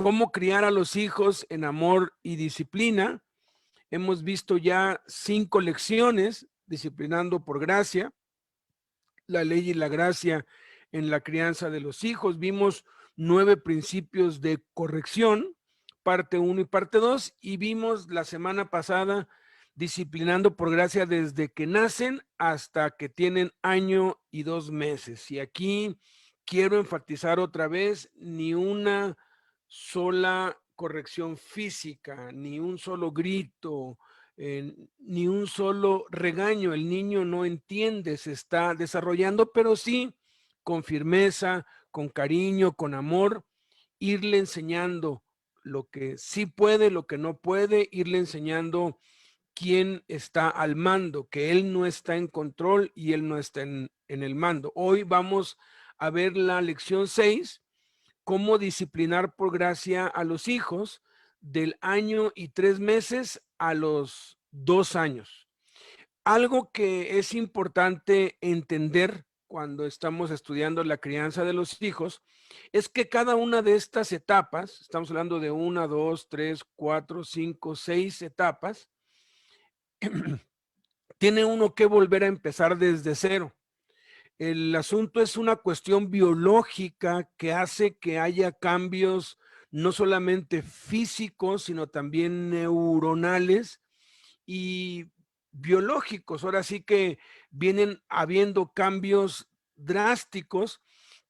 cómo criar a los hijos en amor y disciplina. Hemos visto ya 5 lecciones, disciplinando por gracia, la ley y la gracia en la crianza de los hijos. Vimos 9 principios de corrección, parte 1 y parte 2, y vimos la semana pasada disciplinando por gracia desde que nacen hasta que tienen año y 2 meses. Y aquí quiero enfatizar otra vez, ni una sola corrección física, ni un solo grito, ni un solo regaño. El niño no entiende, se está desarrollando, pero sí con firmeza, con cariño, con amor, irle enseñando lo que sí puede, lo que no puede, irle enseñando quién está al mando, que él no está en control y él no está en el mando. Hoy vamos a ver la lección 6, cómo disciplinar por gracia a los hijos del año y 3 meses a los 2 años. Algo que es importante entender cuando estamos estudiando la crianza de los hijos es que cada una de estas etapas, estamos hablando de 1, 2, 3, 4, 5, 6 etapas, tiene uno que volver a empezar desde cero. El asunto es una cuestión biológica que hace que haya cambios no solamente físicos, sino también neuronales y biológicos. Ahora sí que vienen habiendo cambios drásticos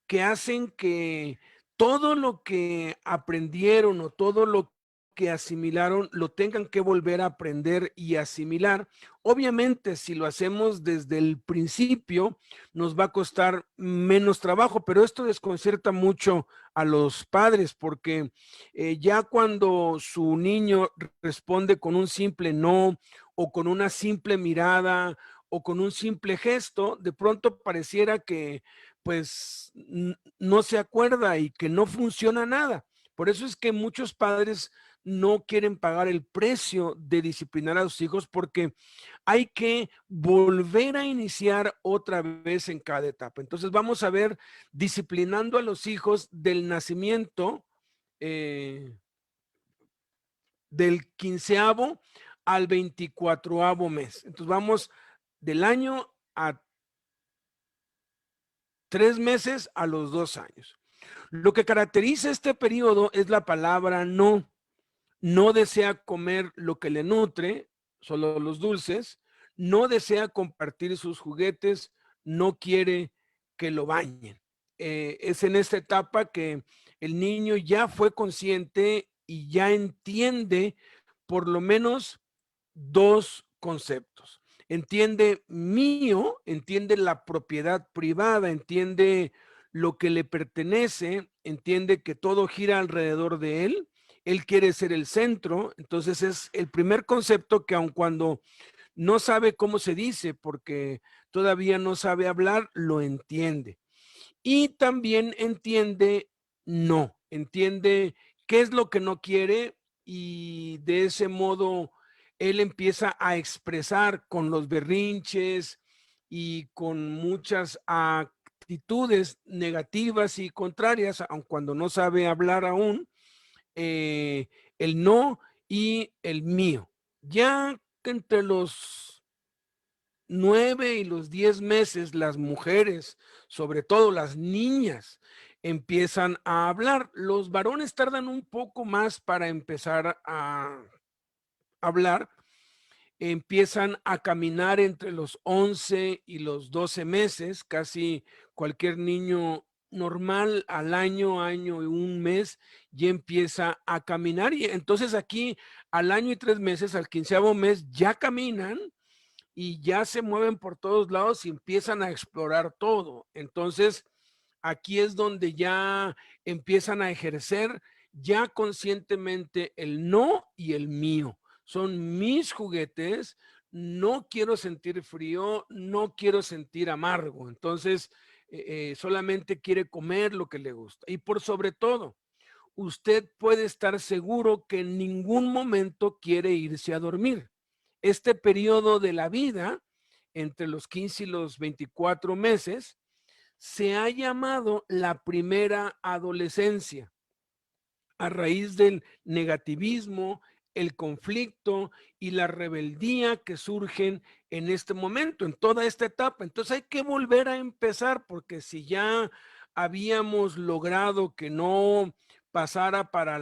que hacen que todo lo que aprendieron o todo lo que asimilaron lo tengan que volver a aprender y asimilar. Obviamente, si lo hacemos desde el principio, nos va a costar menos trabajo, pero esto desconcierta mucho a los padres porque ya cuando su niño responde con un simple no o con una simple mirada o con un simple gesto, de pronto pareciera que pues no se acuerda y que no funciona nada. Por eso es que muchos padres no quieren pagar el precio de disciplinar a sus hijos porque hay que volver a iniciar otra vez en cada etapa. Entonces vamos a ver disciplinando a los hijos del nacimiento, del 15º al 24º mes. Entonces vamos del año a 3 meses a los 2 años. Lo que caracteriza este periodo es la palabra no. No desea comer lo que le nutre, solo los dulces. No desea compartir sus juguetes. No quiere que lo bañen. Es en esta etapa que el niño ya fue consciente y ya entiende por lo menos 2 conceptos. Entiende mío, entiende la propiedad privada, entiende lo que le pertenece, entiende que todo gira alrededor de él quiere ser el centro. Entonces es el primer concepto que aun cuando no sabe cómo se dice, porque todavía no sabe hablar, lo entiende. Y también entiende no, entiende qué es lo que no quiere y de ese modo él empieza a expresar con los berrinches y con muchas actitudes negativas y contrarias, aun cuando no sabe hablar aún, eh, el no y el mío. Ya entre los 9 y los 10 meses, las mujeres, sobre todo las niñas, empiezan a hablar. Los varones tardan un poco más para empezar a hablar. Empiezan a caminar entre los 11 y los 12 meses. Casi cualquier niño normal al año, año y un mes, ya empieza a caminar. Y entonces aquí al año y 3 meses, al 15º mes, ya caminan y ya se mueven por todos lados y empiezan a explorar todo. Entonces, aquí es donde ya empiezan a ejercer ya conscientemente el no y el mío. Son mis juguetes, no quiero sentir frío, no quiero sentir amargo. Entonces, solamente quiere comer lo que le gusta. Y por sobre todo, usted puede estar seguro que en ningún momento quiere irse a dormir. Este periodo de la vida, entre los 15 y los 24 meses, se ha llamado la primera adolescencia. a raíz del negativismo, el conflicto y la rebeldía que surgen en este momento, en toda esta etapa. Entonces hay que volver a empezar, porque si ya habíamos logrado que no pasara para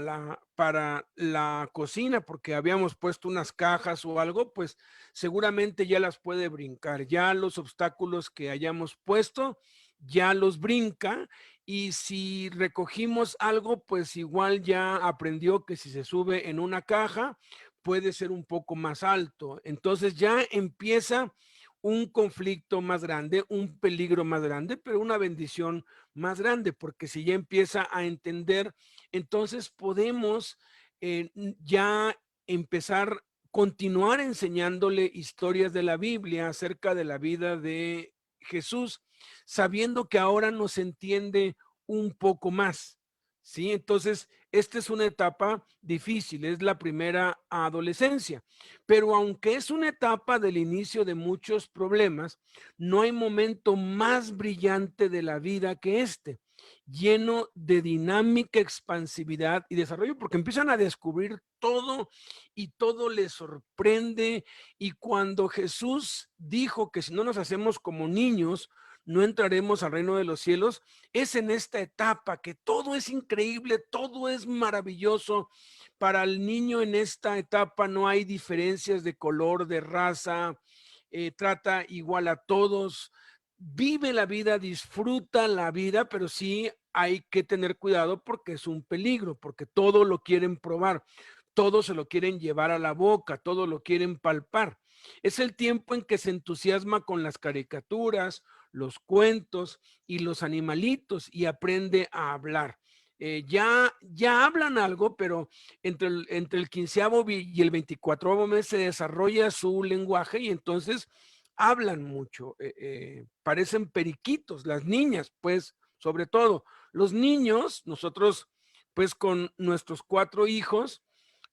la cocina, porque habíamos puesto unas cajas o algo, pues seguramente ya las puede brincar. Ya los obstáculos que hayamos puesto, ya los brinca. Y si recogimos algo, pues igual ya aprendió que si se sube en una caja, puede ser un poco más alto. Entonces ya empieza un conflicto más grande, un peligro más grande, pero una bendición más grande, porque si ya empieza a entender, entonces podemos ya empezar, continuar enseñándole historias de la Biblia acerca de la vida de Jesús, sabiendo que ahora nos entiende un poco más, ¿sí? Entonces, esta es una etapa difícil, es la primera adolescencia, pero aunque es una etapa del inicio de muchos problemas, no hay momento más brillante de la vida que este, lleno de dinámica, expansividad y desarrollo, porque empiezan a descubrir todo y todo les sorprende. Y cuando Jesús dijo que si no nos hacemos como niños, no entraremos al reino de los cielos, es en esta etapa que todo es increíble, todo es maravilloso. Para el niño en esta etapa no hay diferencias de color, de raza, trata igual a todos, vive la vida, disfruta la vida, pero sí hay que tener cuidado porque es un peligro, porque todo lo quieren probar, todo se lo quieren llevar a la boca, todo lo quieren palpar. Es el tiempo en que se entusiasma con las caricaturas, los cuentos y los animalitos y aprende a hablar. Ya hablan algo, pero entre el 15º y el 24º mes se desarrolla su lenguaje y entonces hablan mucho, parecen periquitos, las niñas, pues, sobre todo. Los niños, nosotros, pues, con nuestros 4 hijos,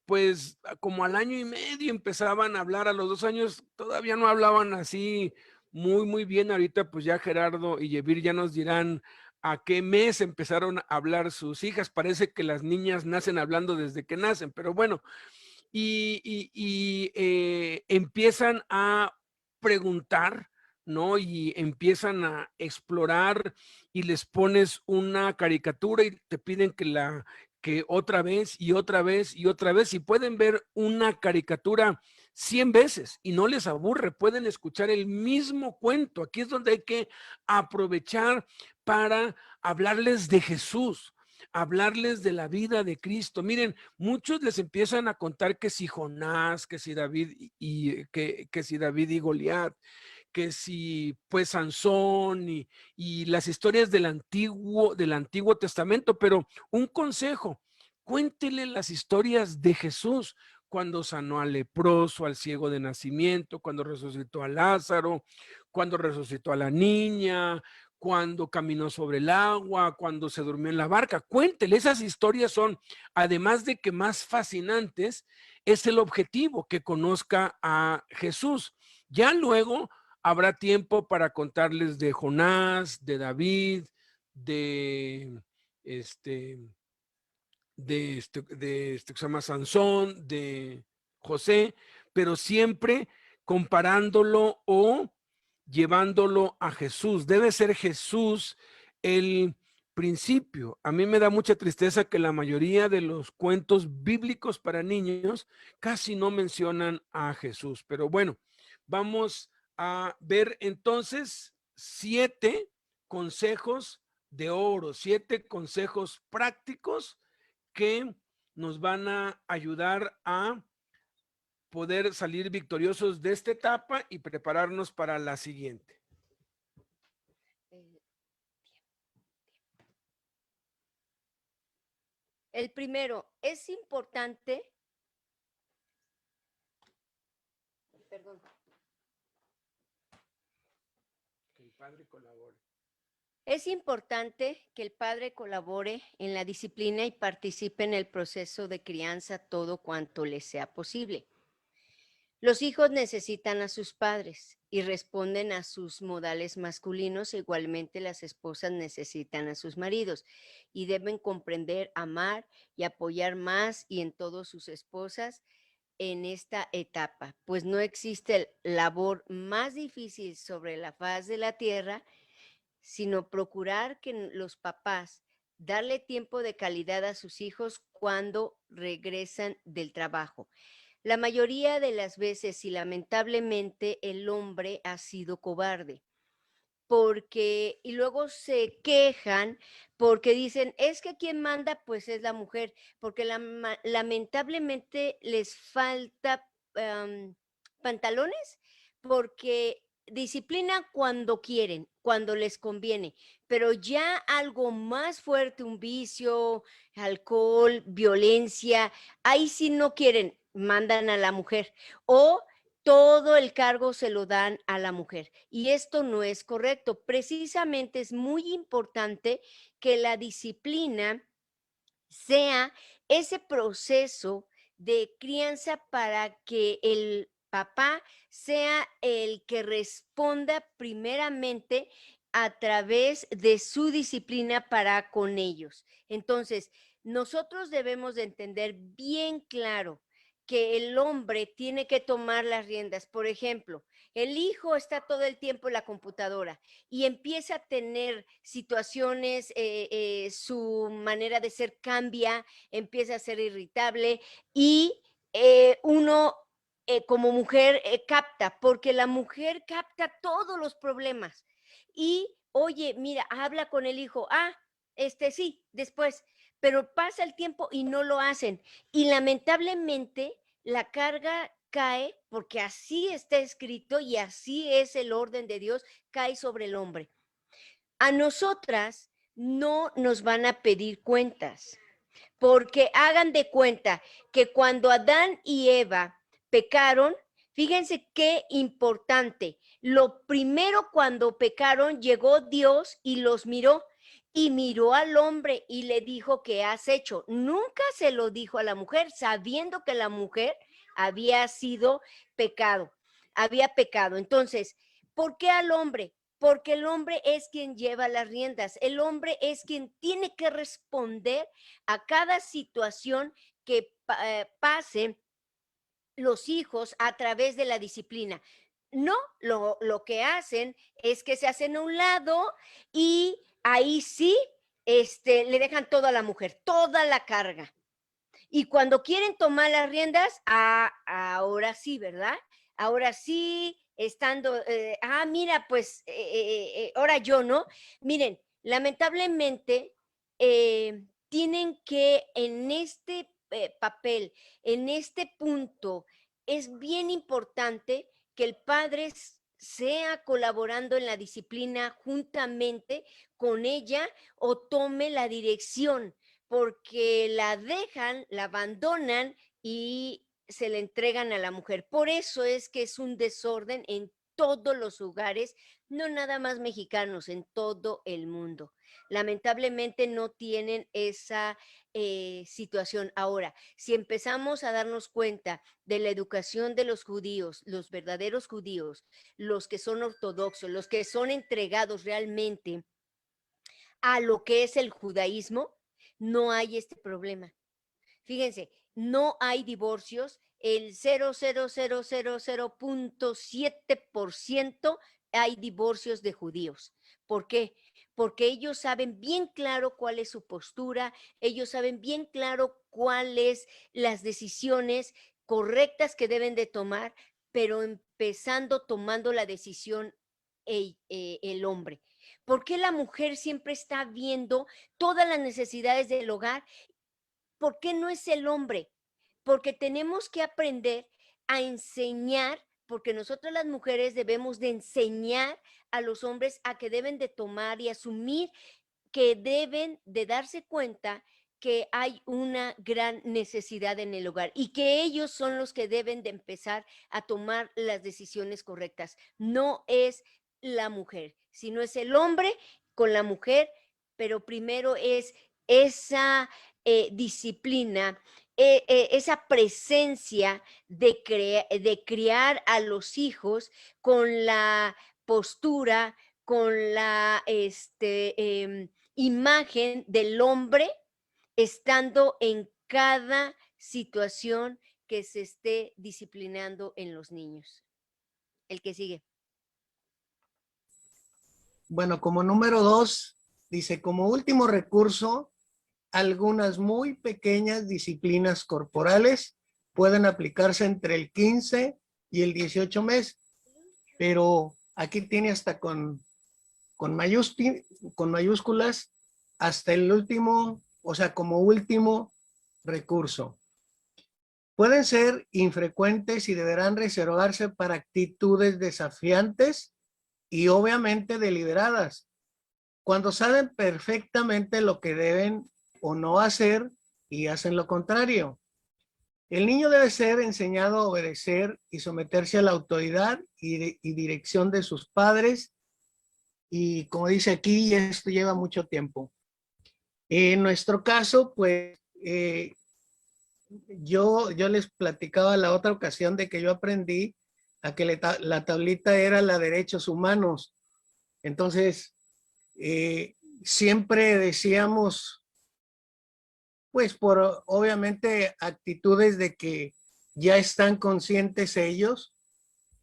pues, como al año y medio empezaban a hablar, a los 2 años todavía no hablaban así muy bien. Ahorita, pues, ya Gerardo y Yevir ya nos dirán a qué mes empezaron a hablar sus hijas. Parece que las niñas nacen hablando desde que nacen, pero bueno, empiezan a preguntar, ¿no? Y empiezan a explorar y les pones una caricatura y te piden que otra vez y otra vez y otra vez, y pueden ver una caricatura 100 veces y no les aburre, pueden escuchar el mismo cuento. Aquí es donde hay que aprovechar para hablarles de Jesús, hablarles de la vida de Cristo. Miren, muchos les empiezan a contar que si Jonás, que si David que si David y Goliat, que si pues Sansón y las historias del Antiguo Testamento, pero un consejo, cuéntele las historias de Jesús, cuando sanó al leproso, al ciego de nacimiento, cuando resucitó a Lázaro, cuando resucitó a la niña, cuando caminó sobre el agua, cuando se durmió en la barca. Cuéntele, esas historias son, además de que más fascinantes, es el objetivo, que conozca a Jesús. Ya luego habrá tiempo para contarles de Jonás, de David, de este, que se llama Sansón, de José, pero siempre comparándolo o llevándolo a Jesús. Debe ser Jesús el principio. A mí me da mucha tristeza que la mayoría de los cuentos bíblicos para niños casi no mencionan a Jesús. Pero bueno, vamos a ver entonces 7 consejos de oro, 7 consejos prácticos que nos van a ayudar a poder salir victoriosos de esta etapa y prepararnos para la siguiente. El primero, es importante, perdón, Que el padre colabore. Es importante que el padre colabore en la disciplina y participe en el proceso de crianza todo cuanto le sea posible. Los hijos necesitan a sus padres y responden a sus modales masculinos, e igualmente las esposas necesitan a sus maridos y deben comprender, amar y apoyar más y en todo sus esposas en esta etapa, pues no existe labor más difícil sobre la faz de la tierra, sino procurar que los papás darle tiempo de calidad a sus hijos cuando regresan del trabajo. La mayoría de las veces y lamentablemente el hombre ha sido cobarde porque y luego se quejan porque dicen: "Es que quien manda, pues, es la mujer", porque lamentablemente les falta, pantalones, porque disciplina cuando quieren, cuando les conviene, pero ya algo más fuerte, un vicio, alcohol, violencia, ahí sí no quieren, mandan a la mujer, o todo el cargo se lo dan a la mujer. Y esto no es correcto. Precisamente es muy importante que la disciplina sea ese proceso de crianza para que el papá sea el que responda primeramente a través de su disciplina para con ellos. Entonces, nosotros debemos de entender bien claro que el hombre tiene que tomar las riendas. Por ejemplo, el hijo está todo el tiempo en la computadora y empieza a tener situaciones, su manera de ser cambia, empieza a ser irritable y uno como mujer capta, porque la mujer capta todos los problemas. Y, oye, mira, habla con el hijo, sí, después, pero pasa el tiempo y no lo hacen. Y lamentablemente la carga cae, porque así está escrito y así es el orden de Dios, cae sobre el hombre. A nosotras no nos van a pedir cuentas, porque hagan de cuenta que cuando Adán y Eva pecaron, fíjense qué importante. Lo primero cuando pecaron llegó Dios y los miró y miró al hombre y le dijo, ¿qué has hecho? Nunca se lo dijo a la mujer, sabiendo que la mujer había sido pecado, había pecado. Entonces, ¿por qué al hombre? Porque el hombre es quien lleva las riendas, el hombre es quien tiene que responder a cada situación que pase los hijos a través de la disciplina. No, lo que hacen es que se hacen a un lado y ahí sí le dejan todo a la mujer, toda la carga. Y cuando quieren tomar las riendas, ahora sí, ¿verdad? Ahora sí, estando, mira, pues ahora yo, ¿no? Miren, lamentablemente tienen que en este papel, en este punto, es bien importante que el padre sea colaborando en la disciplina juntamente con ella o tome la dirección porque la dejan, la abandonan y se le entregan a la mujer. Por eso es que es un desorden en todos los hogares, no nada más mexicanos, en todo el mundo. Lamentablemente no tienen esa situación. Ahora, si empezamos a darnos cuenta de la educación de los judíos, los verdaderos judíos, los que son ortodoxos, los que son entregados realmente a lo que es el judaísmo, no hay este problema. Fíjense, no hay divorcios, el 0,0000.7% hay divorcios de judíos. ¿Por qué? Porque ellos saben bien claro cuál es su postura, ellos saben bien claro cuáles las decisiones correctas que deben de tomar, pero empezando tomando la decisión el hombre. ¿Por qué la mujer siempre está viendo todas las necesidades del hogar? ¿Por qué no es el hombre? Porque tenemos que aprender a enseñar, porque nosotros las mujeres debemos de enseñar a los hombres a que deben de tomar y asumir que deben de darse cuenta que hay una gran necesidad en el hogar y que ellos son los que deben de empezar a tomar las decisiones correctas. No es la mujer, sino es el hombre con la mujer, pero primero es esa disciplina, esa presencia de criar a los hijos con la postura, con la imagen del hombre estando en cada situación que se esté disciplinando en los niños. El que sigue. Bueno, como número 2, dice, como último recurso, algunas muy pequeñas disciplinas corporales pueden aplicarse entre el 15 y el 18 mes, pero aquí tiene hasta con mayúsculas hasta el último, o sea, como último recurso. Pueden ser infrecuentes y deberán reservarse para actitudes desafiantes y obviamente deliberadas, cuando saben perfectamente lo que deben o no hacer y hacen lo contrario. El niño debe ser enseñado a obedecer y someterse a la autoridad y dirección de sus padres, y como dice aquí, esto lleva mucho tiempo. En nuestro caso, pues, yo les platicaba la otra ocasión de que yo aprendí a que la tablita era la derechos humanos. Entonces, siempre decíamos, pues por obviamente actitudes de que ya están conscientes ellos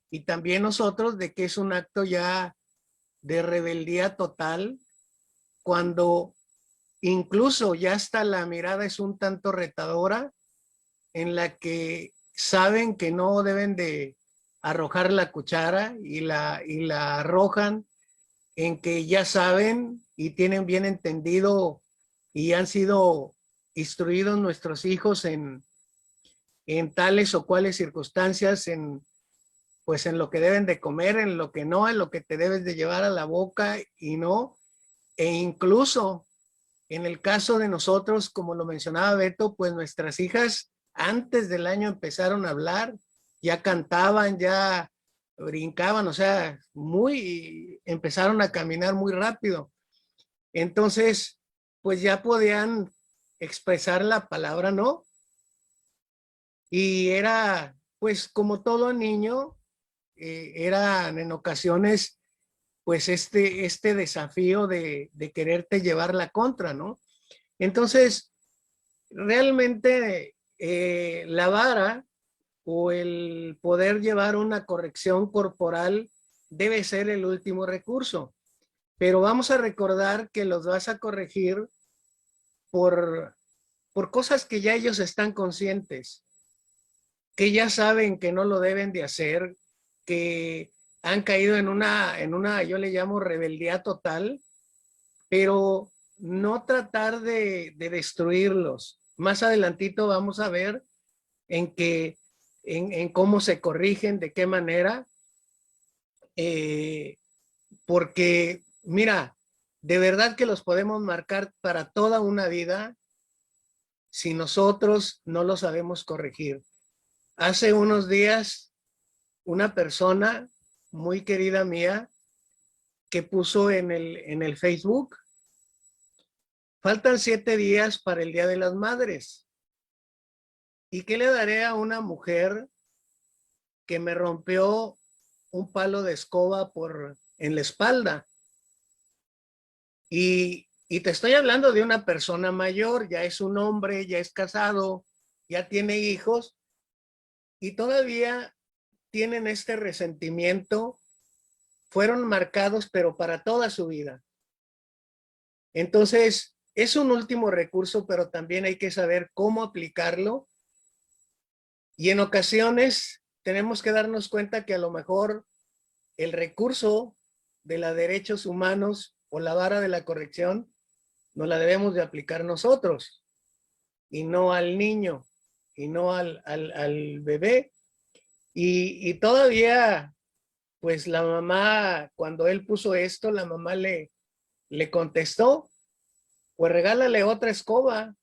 y también nosotros de que es un acto ya de rebeldía total, cuando incluso ya hasta la mirada es un tanto retadora, en la que saben que no deben de arrojar la cuchara y la arrojan, en que ya saben y tienen bien entendido y han sido instruidos nuestros hijos en tales o cuales circunstancias, pues en lo que deben de comer, en lo que no, en lo que te debes de llevar a la boca y no. E incluso en el caso de nosotros, como lo mencionaba Beto, pues nuestras hijas antes del año empezaron a hablar, ya cantaban, ya brincaban, o sea, empezaron a caminar muy rápido. Entonces, pues ya podían expresar la palabra no. Y era, pues como todo niño, eran en ocasiones, pues este desafío de quererte llevar la contra, ¿no? Entonces, realmente la vara o el poder llevar una corrección corporal debe ser el último recurso. Pero vamos a recordar que los vas a corregir por, por cosas que ya ellos están conscientes, que ya saben que no lo deben de hacer, que han caído en una, yo le llamo rebeldía total, pero no tratar de destruirlos. Más adelantito vamos a ver en cómo se corrigen, de qué manera, porque mira, de verdad que los podemos marcar para toda una vida si nosotros no lo sabemos corregir. Hace unos días, una persona muy querida mía que puso en el Facebook: faltan 7 días para el Día de las Madres. ¿Y qué le daré a una mujer que me rompió un palo de escoba en la espalda? Y te estoy hablando de una persona mayor, ya es un hombre, ya es casado, ya tiene hijos, y todavía tienen este resentimiento. Fueron marcados, pero para toda su vida. Entonces, es un último recurso, pero también hay que saber cómo aplicarlo. Y en ocasiones tenemos que darnos cuenta que a lo mejor el recurso de los derechos humanos o la vara de la corrección no la debemos de aplicar nosotros y no al niño y no al bebé. Y todavía, pues la mamá, cuando él puso esto, la mamá le contestó: pues regálale otra escoba.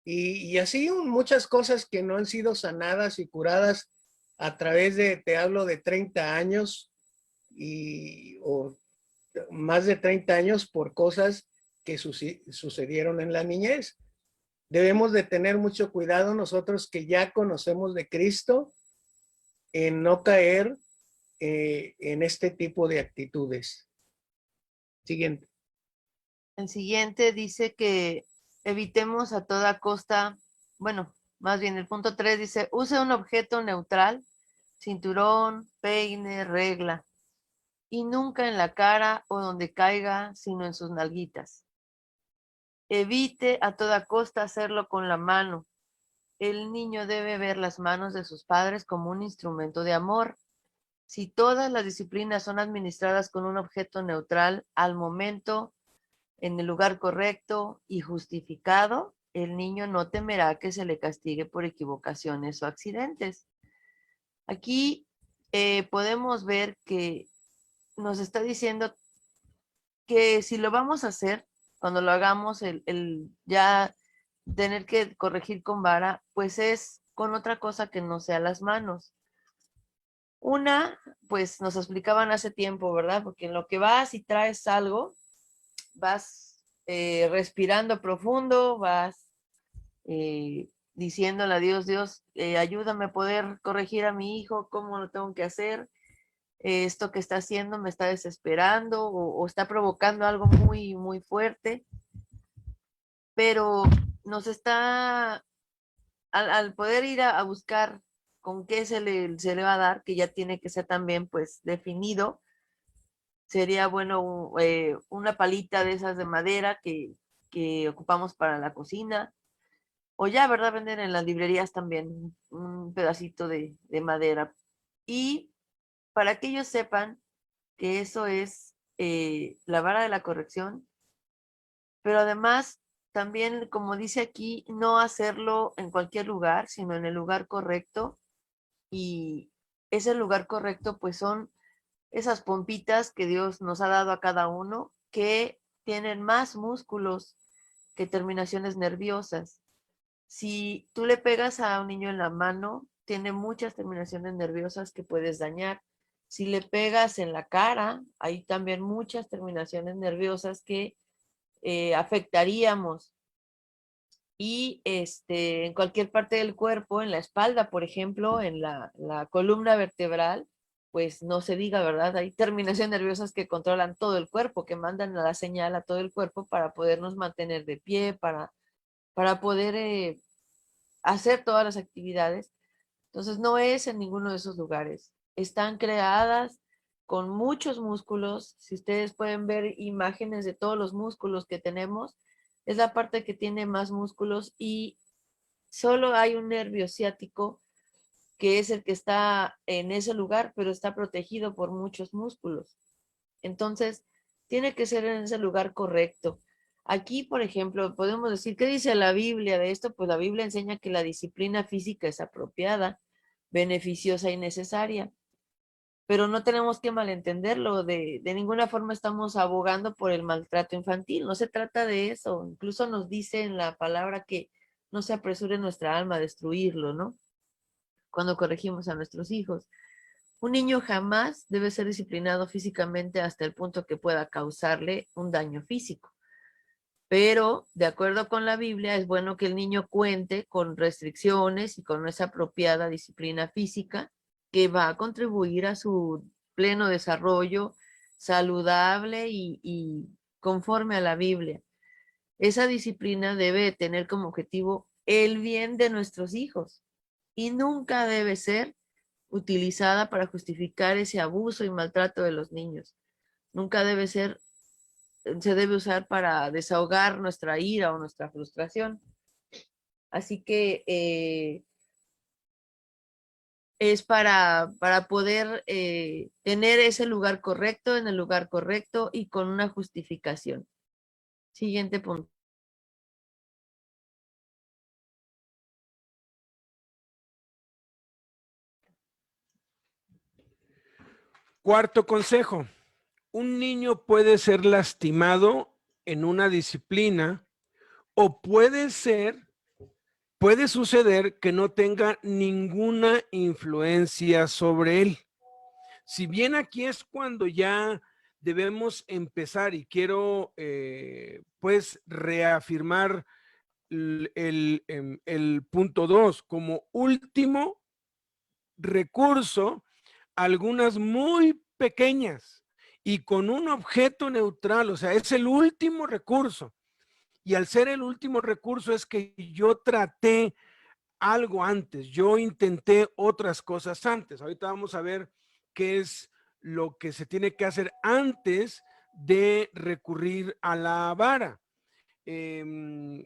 Y así muchas cosas que no han sido sanadas y curadas a través te hablo de 30 años o más de 30 años por cosas que sucedieron en la niñez. Debemos de tener mucho cuidado nosotros que ya conocemos de Cristo en no caer en este tipo de actitudes. Siguiente. El siguiente dice que evitemos a toda costa, bueno, más bien el punto 3 dice, use un objeto neutral, cinturón, peine, regla, y nunca en la cara o donde caiga, sino en sus nalguitas. Evite a toda costa hacerlo con la mano. El niño debe ver las manos de sus padres como un instrumento de amor. Si todas las disciplinas son administradas con un objeto neutral al momento, en el lugar correcto y justificado, el niño no temerá que se le castigue por equivocaciones o accidentes. Aquí podemos ver que nos está diciendo que si lo vamos a hacer, cuando lo hagamos, el ya tener que corregir con vara, pues es con otra cosa que no sea las manos. Una, pues nos explicaban hace tiempo, ¿verdad? Porque en lo que vas y traes algo, vas respirando profundo, vas diciéndole a Dios, Dios, ayúdame a poder corregir a mi hijo, cómo lo tengo que hacer, esto que está haciendo me está desesperando o está provocando algo muy, muy fuerte, pero nos está, al poder ir a buscar con qué se le va a dar, que ya tiene que ser también pues definido, sería bueno una palita de esas de madera que ocupamos para la cocina, o ya, ¿verdad? Venden en las librerías también un pedacito de madera. Y para que ellos sepan que eso es la vara de la corrección, pero además también, como dice aquí, no hacerlo en cualquier lugar, sino en el lugar correcto. Y ese lugar correcto, pues son esas pompitas que Dios nos ha dado a cada uno, que tienen más músculos que terminaciones nerviosas. Si tú le pegas a un niño en la mano, tiene muchas terminaciones nerviosas que puedes dañar. Si le pegas en la cara, hay también muchas terminaciones nerviosas que afectaríamos. Y en cualquier parte del cuerpo, en la espalda, por ejemplo, en la columna vertebral, pues no se diga, ¿verdad? Hay terminaciones nerviosas que controlan todo el cuerpo, que mandan la señal a todo el cuerpo para podernos mantener de pie, para poder hacer todas las actividades. Entonces no es en ninguno de esos lugares. Están creadas con muchos músculos. Si ustedes pueden ver imágenes de todos los músculos que tenemos, es la parte que tiene más músculos y solo hay un nervio ciático que es el que está en ese lugar, pero está protegido por muchos músculos. Entonces, tiene que ser en ese lugar correcto. Aquí, por ejemplo, podemos decir, ¿qué dice la Biblia de esto? Pues la Biblia enseña que la disciplina física es apropiada, beneficiosa y necesaria, pero no tenemos que malentenderlo, de ninguna forma estamos abogando por el maltrato infantil, no se trata de eso, incluso nos dice en la palabra que no se apresure nuestra alma a destruirlo, ¿no? Cuando corregimos a nuestros hijos. Un niño jamás debe ser disciplinado físicamente hasta el punto que pueda causarle un daño físico. Pero, de acuerdo con la Biblia, es bueno que el niño cuente con restricciones y con esa apropiada disciplina física que va a contribuir a su pleno desarrollo saludable y conforme a la Biblia. Esa disciplina debe tener como objetivo el bien de nuestros hijos y nunca debe ser utilizada para justificar ese abuso y maltrato de los niños. Nunca debe ser, se debe usar para desahogar nuestra ira o nuestra frustración. Así que es para poder tener ese lugar correcto, en el lugar correcto y con una justificación. Siguiente punto. Cuarto consejo. Un niño puede ser lastimado en una disciplina o puede suceder que no tenga ninguna influencia sobre él. Si bien aquí es cuando ya debemos empezar, y quiero pues reafirmar el punto 2, como último recurso, algunas muy pequeñas y con un objeto neutral, o sea, es el último recurso. Y al ser el último recurso es que yo traté algo antes, yo intenté otras cosas antes. Ahorita vamos a ver qué es lo que se tiene que hacer antes de recurrir a la vara.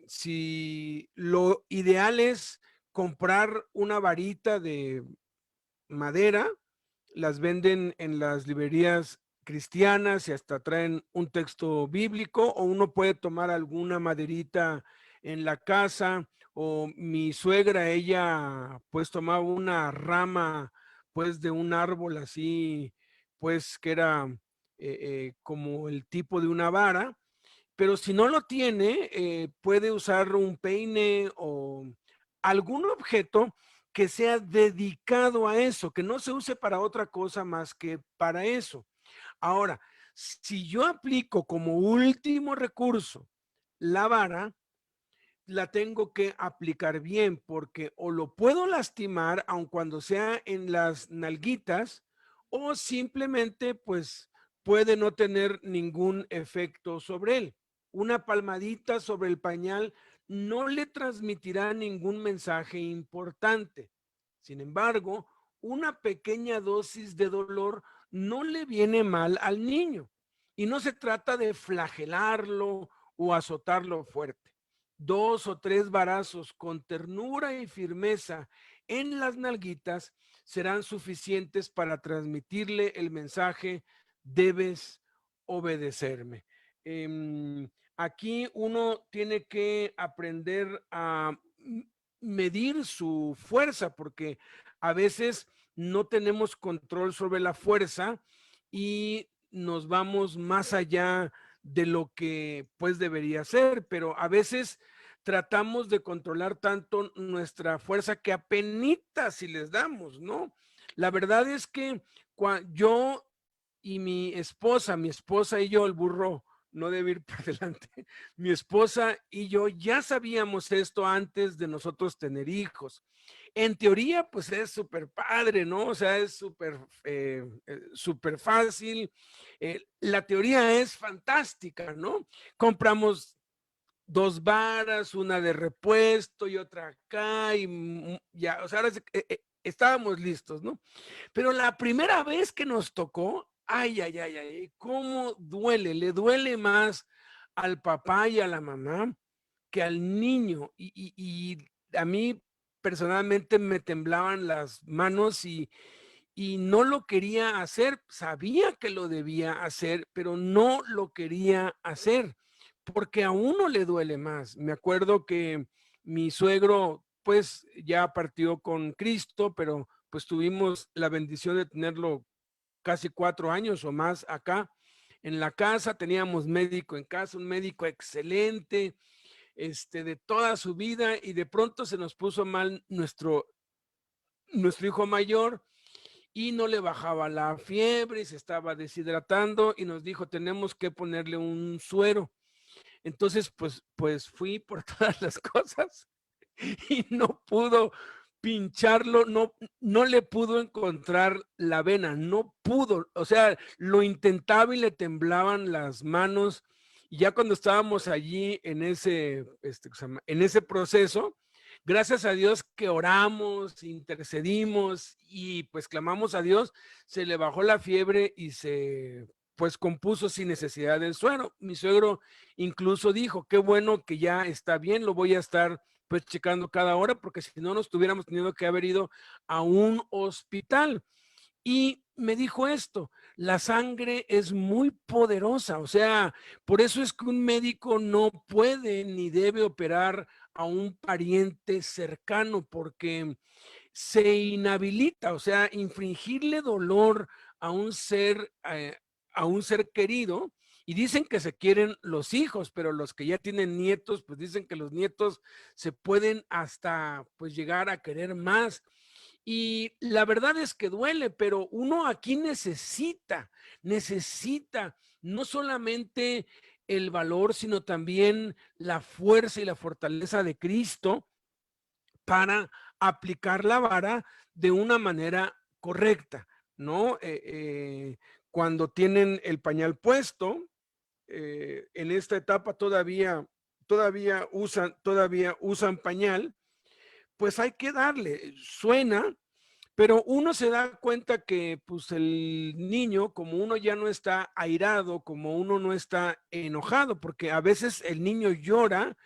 Si lo ideal es comprar una varita de madera, las venden en las librerías cristianas y hasta traen un texto bíblico, o uno puede tomar alguna maderita en la casa, o mi suegra, ella pues tomaba una rama pues de un árbol así, pues que era como el tipo de una vara, pero si no lo tiene, puede usar un peine o algún objeto que sea dedicado a eso, que no se use para otra cosa más que para eso. Ahora, si yo aplico como último recurso la vara, la tengo que aplicar bien, porque o lo puedo lastimar, aun cuando sea en las nalguitas, o simplemente pues puede no tener ningún efecto sobre él. Una palmadita sobre el pañal no le transmitirá ningún mensaje importante. Sin embargo, una pequeña dosis de dolor no le viene mal al niño, y no se trata de flagelarlo o azotarlo fuerte. 2 o 3 varazos con ternura y firmeza en las nalguitas serán suficientes para transmitirle el mensaje: debes obedecerme. Aquí uno tiene que aprender a medir su fuerza, porque a veces no tenemos control sobre la fuerza y nos vamos más allá de lo que pues debería ser, pero a veces tratamos de controlar tanto nuestra fuerza que apenitas si les damos, ¿no? La verdad es que yo y mi esposa y yo, el burro no debe ir por delante, mi esposa y yo ya sabíamos esto antes de nosotros tener hijos. En teoría, pues es súper padre, ¿no? O sea, es súper fácil. La teoría es fantástica, ¿no? Compramos 2 varas, una de repuesto y otra acá, y ya, o sea, ahora estábamos listos, ¿no? Pero la primera vez que nos tocó, ay, ay, ay, ay, cómo duele, le duele más al papá y a la mamá que al niño. Y a mí personalmente me temblaban las manos y no lo quería hacer. Sabía que lo debía hacer, pero no lo quería hacer porque a uno le duele más. Me acuerdo que mi suegro pues ya partió con Cristo, pero pues tuvimos la bendición de tenerlo casi 4 años o más acá en la casa. Teníamos médico en casa, un médico excelente, de toda su vida, y de pronto se nos puso mal nuestro hijo mayor y no le bajaba la fiebre y se estaba deshidratando, y nos dijo: tenemos que ponerle un suero. Entonces, pues fui por todas las cosas y no pudo pincharlo, no le pudo encontrar la vena, no pudo, o sea, lo intentaba y le temblaban las manos. Y ya cuando estábamos allí en ese proceso, gracias a Dios que oramos, intercedimos y pues clamamos a Dios, se le bajó la fiebre y se pues compuso sin necesidad del suero. Mi suegro incluso dijo: qué bueno que ya está bien, lo voy a estar pues checando cada hora, porque si no nos tuviéramos tenido que haber ido a un hospital. Y me dijo esto: la sangre es muy poderosa, o sea, por eso es que un médico no puede ni debe operar a un pariente cercano, porque se inhabilita, o sea, infringirle dolor a un ser querido. Y dicen que se quieren los hijos, pero los que ya tienen nietos, pues dicen que los nietos se pueden hasta pues llegar a querer más. Y la verdad es que duele, pero uno aquí necesita no solamente el valor, sino también la fuerza y la fortaleza de Cristo para aplicar la vara de una manera correcta, ¿no? Cuando tienen el pañal puesto, en esta etapa todavía usan pañal, pues hay que darle, suena, pero uno se da cuenta que pues el niño, como uno ya no está airado, como uno no está enojado, porque a veces el niño llora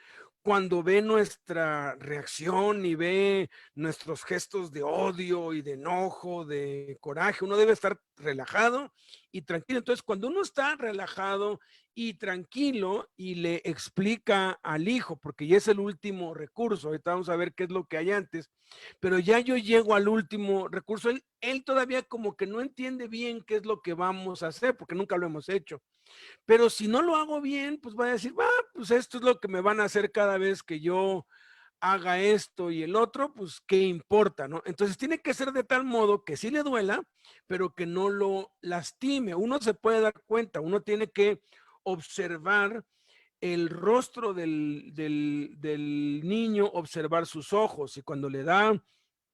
cuando ve nuestra reacción y ve nuestros gestos de odio y de enojo, de coraje, uno debe estar relajado y tranquilo. Entonces, cuando uno está relajado y tranquilo y le explica al hijo, porque ya es el último recurso, ahorita vamos a ver qué es lo que hay antes, pero ya yo llego al último recurso, él todavía como que no entiende bien qué es lo que vamos a hacer, porque nunca lo hemos hecho. Pero si no lo hago bien, pues va a decir, pues esto es lo que me van a hacer cada vez que yo haga esto y el otro, pues qué importa, ¿no? Entonces tiene que ser de tal modo que sí le duela, pero que no lo lastime. Uno se puede dar cuenta, uno tiene que observar el rostro del niño, observar sus ojos, y cuando le da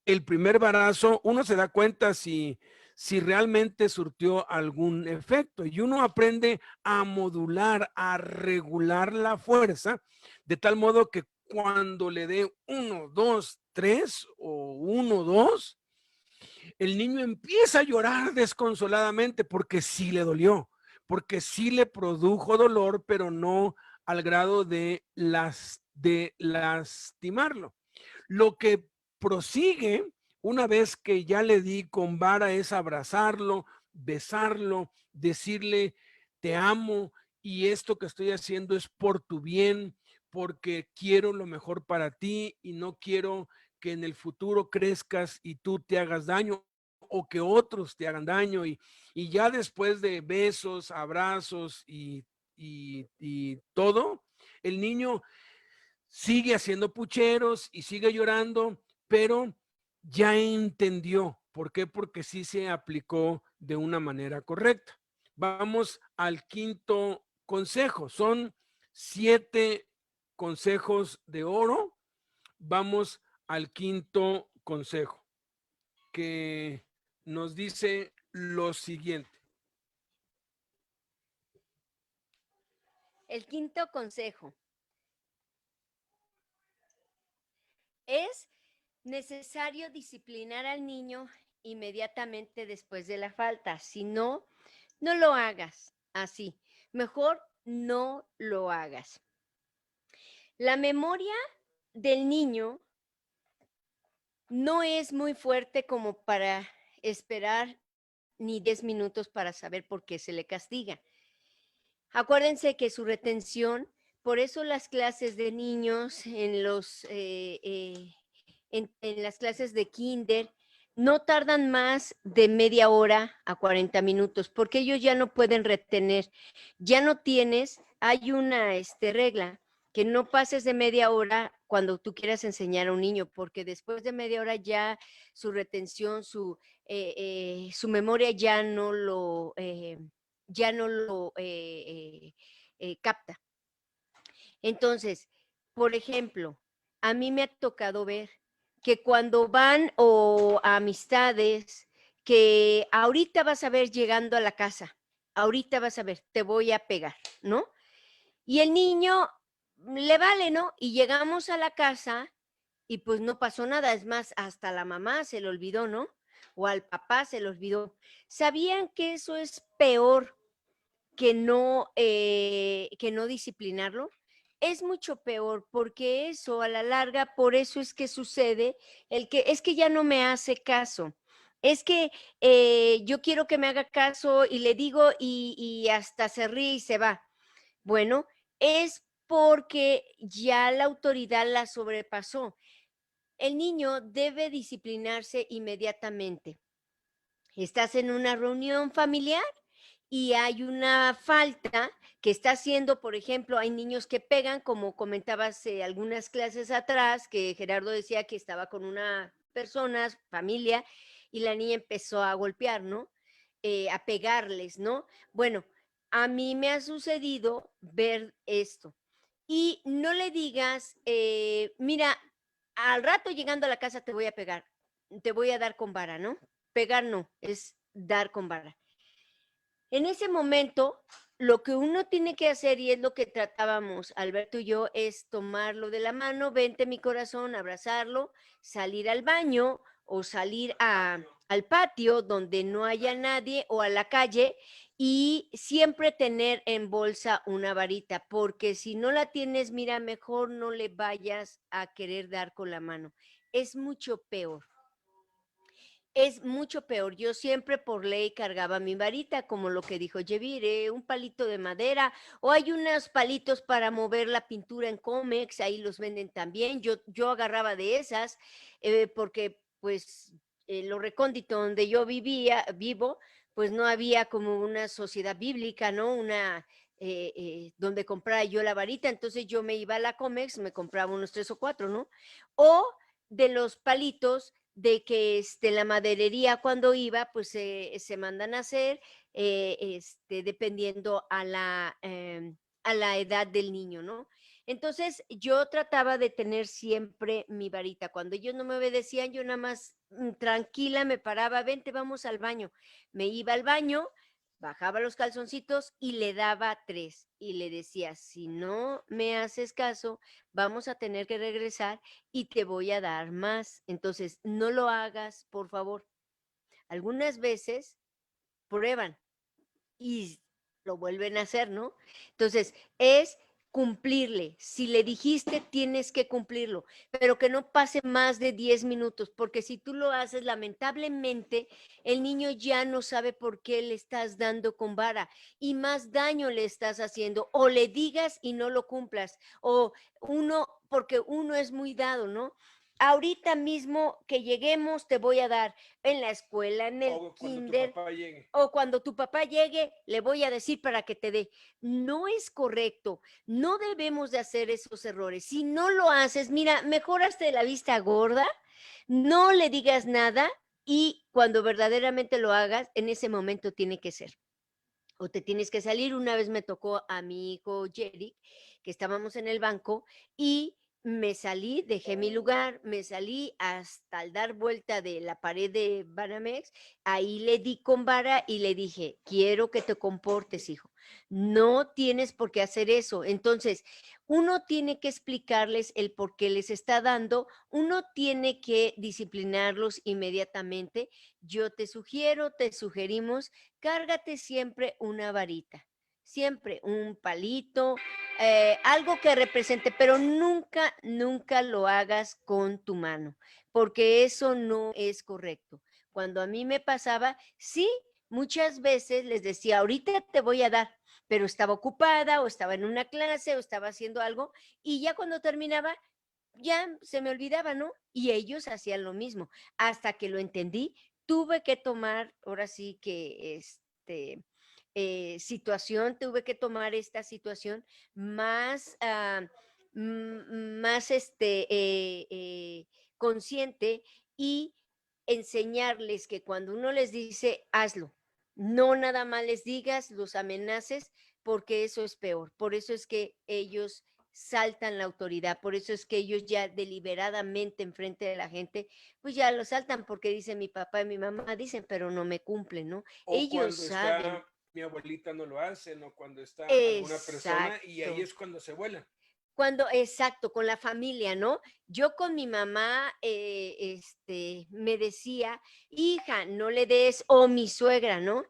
el primer barazo, uno se da cuenta si realmente surtió algún efecto, y uno aprende a modular, a regular la fuerza, de tal modo que cuando le dé 1, 2, 3 o 1, 2, el niño empieza a llorar desconsoladamente porque sí le dolió, porque sí le produjo dolor, pero no al grado de lastimarlo. Lo que prosigue una vez que ya le di con vara es abrazarlo, besarlo, decirle te amo y esto que estoy haciendo es por tu bien, porque quiero lo mejor para ti y no quiero que en el futuro crezcas y tú te hagas daño o que otros te hagan daño, y ya después de besos, abrazos y todo, el niño sigue haciendo pucheros y sigue llorando, pero ya entendió. ¿Por qué? Porque sí se aplicó de una manera correcta. Vamos al quinto consejo. Son 7 consejos de oro. Vamos al quinto consejo, que nos dice lo siguiente. El quinto consejo es necesario disciplinar al niño inmediatamente después de la falta. Si no, no lo hagas así. Mejor no lo hagas. La memoria del niño no es muy fuerte como para esperar ni 10 minutos para saber por qué se le castiga. Acuérdense que su retención, por eso las clases de niños en las clases de kinder no tardan más de media hora a 40 minutos, porque ellos ya no pueden retener, ya no tienes, hay una regla, que no pases de media hora cuando tú quieras enseñar a un niño, porque después de media hora ya su retención, su memoria ya no lo capta. Entonces, por ejemplo, a mí me ha tocado ver que cuando van o a amistades, que ahorita vas a ver llegando a la casa, ahorita vas a ver, te voy a pegar, ¿no? Y el niño le vale, ¿no? Y llegamos a la casa y pues no pasó nada, es más, hasta la mamá se le olvidó, ¿no? O al papá se le olvidó. ¿Sabían que eso es peor que no disciplinarlo? Es mucho peor, porque eso a la larga, por eso es que sucede es que ya no me hace caso. Es que yo quiero que me haga caso y le digo y hasta se ríe y se va. Bueno, es porque ya la autoridad la sobrepasó. El niño debe disciplinarse inmediatamente. Estás en una reunión familiar y hay una falta que está haciendo, por ejemplo, hay niños que pegan, como comentabas algunas clases atrás, que Gerardo decía que estaba con una personas, familia, y la niña empezó a golpear, ¿no? A pegarles, ¿no? Bueno, a mí me ha sucedido ver esto. Y no le digas, mira, al rato llegando a la casa te voy a pegar, te voy a dar con vara, ¿no? Pegar no, es dar con vara. En ese momento, lo que uno tiene que hacer, y es lo que tratábamos Alberto y yo, es tomarlo de la mano, vente mi corazón, abrazarlo, salir al baño o salir al patio donde no haya nadie o a la calle y siempre tener en bolsa una varita, porque si no la tienes, mira, mejor no le vayas a querer dar con la mano. Es mucho peor. Es mucho peor. Yo siempre por ley cargaba mi varita, como lo que dijo Yevire, un palito de madera, o hay unos palitos para mover la pintura en Comex, ahí los venden también. Yo agarraba de esas, porque pues lo recóndito donde yo vivo, pues no había como una sociedad bíblica, ¿no? Donde comprara yo la varita, entonces yo me iba a la Comex, me compraba unos 3 o 4, ¿no? O de los palitos de que la maderería cuando iba, pues se mandan a hacer dependiendo a la edad del niño, ¿no? Entonces yo trataba de tener siempre mi varita. Cuando ellos no me obedecían, yo nada más tranquila me paraba, vente, vamos al baño. Me iba al baño, bajaba los calzoncitos y le daba 3 y le decía, si no me haces caso, vamos a tener que regresar y te voy a dar más. Entonces, no lo hagas, por favor. Algunas veces prueban y lo vuelven a hacer, ¿no? Entonces, es cumplirle. Si le dijiste, tienes que cumplirlo, pero que no pase más de 10 minutos, porque si tú lo haces, lamentablemente, el niño ya no sabe por qué le estás dando con vara y más daño le estás haciendo, o le digas y no lo cumplas, o porque uno es muy dado, ¿no? Ahorita mismo que lleguemos te voy a dar en la escuela, en el O cuando tu kinder, papá llegue. o cuando tu papá llegue, le voy a decir para que te dé. No es correcto, no debemos de hacer esos errores. Si no lo haces, mira, mejor hazte la vista gorda, no le digas nada y cuando verdaderamente lo hagas, en ese momento tiene que ser. O te tienes que salir. Una vez me tocó a mi hijo Jerry, que estábamos en el banco y me salí, dejé mi lugar, me salí hasta al dar vuelta de la pared de Banamex, ahí le di con vara y le dije, quiero que te comportes, hijo, no tienes por qué hacer eso. Entonces, uno tiene que explicarles el por qué les está dando, uno tiene que disciplinarlos inmediatamente. Yo te sugiero, te sugerimos, cárgate siempre una varita, siempre un palito, algo que represente, pero nunca, nunca lo hagas con tu mano, porque eso no es correcto. Cuando a mí me pasaba, sí, muchas veces les decía, ahorita te voy a dar, pero estaba ocupada o estaba en una clase o estaba haciendo algo y ya cuando terminaba, ya se me olvidaba, ¿no? Y ellos hacían lo mismo. Hasta que lo entendí, tuve que tomar, ahora sí que situación, tuve que tomar esta situación más, más consciente y enseñarles que cuando uno les dice, hazlo, no nada más les digas, los amenaces, porque eso es peor. Por eso es que ellos saltan la autoridad, por eso es que ellos ya deliberadamente enfrente de la gente, pues ya lo saltan porque dicen mi papá y mi mamá, dicen, pero no me cumplen, ¿no? O Ellos cuando saben. está mi abuelita no lo hacen, o cuando está alguna persona y ahí Exacto. es cuando se vuelan. Exacto, con la familia, ¿no? Yo con mi mamá, me decía, hija, no le des, o mi suegra, ¿no?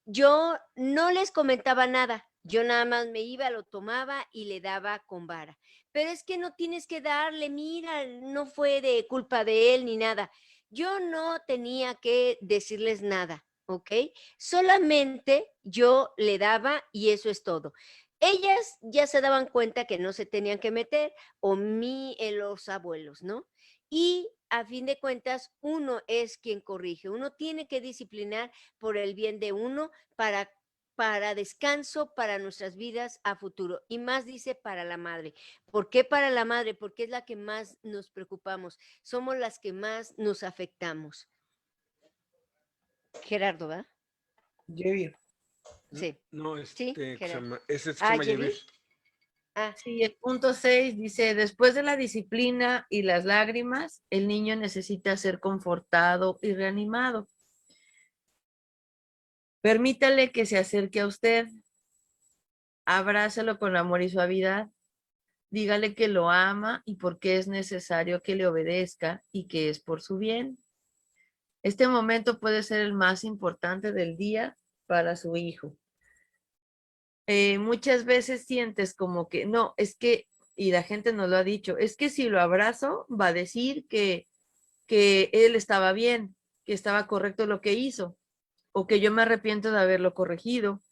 Yo no les comentaba nada, yo nada más me iba, lo tomaba y le daba con vara. Pero es que no tienes que darle, mira, no fue de culpa de él ni nada. Yo no tenía que decirles nada, ¿ok? Solamente yo le daba y eso es todo. Ellas ya se daban cuenta que no se tenían que meter, o los abuelos, ¿no? Y a fin de cuentas, uno es quien corrige, uno tiene que disciplinar por el bien de uno para para descanso para nuestras vidas a futuro. Y más dice para la madre. ¿Por qué para la madre? Porque es la que más nos preocupamos. Somos las que más nos afectamos. Gerardo, ¿verdad? Yevir. Sí. No, Sí, Gerardo. ese se Ah, llama Yevir. Yevir. Ah, Sí, el punto 6 dice, después de la disciplina y las lágrimas, el niño necesita ser confortado y reanimado. Permítale que se acerque a usted, abrácelo con amor y suavidad, dígale que lo ama y por qué es necesario que le obedezca y que es por su bien. Este momento puede ser el más importante del día para su hijo. Muchas veces sientes como que, no, es que, y la gente nos lo ha dicho, es que si lo abrazo va a decir que él estaba bien, que estaba correcto lo que hizo, o que yo me arrepiento de haberlo corregido.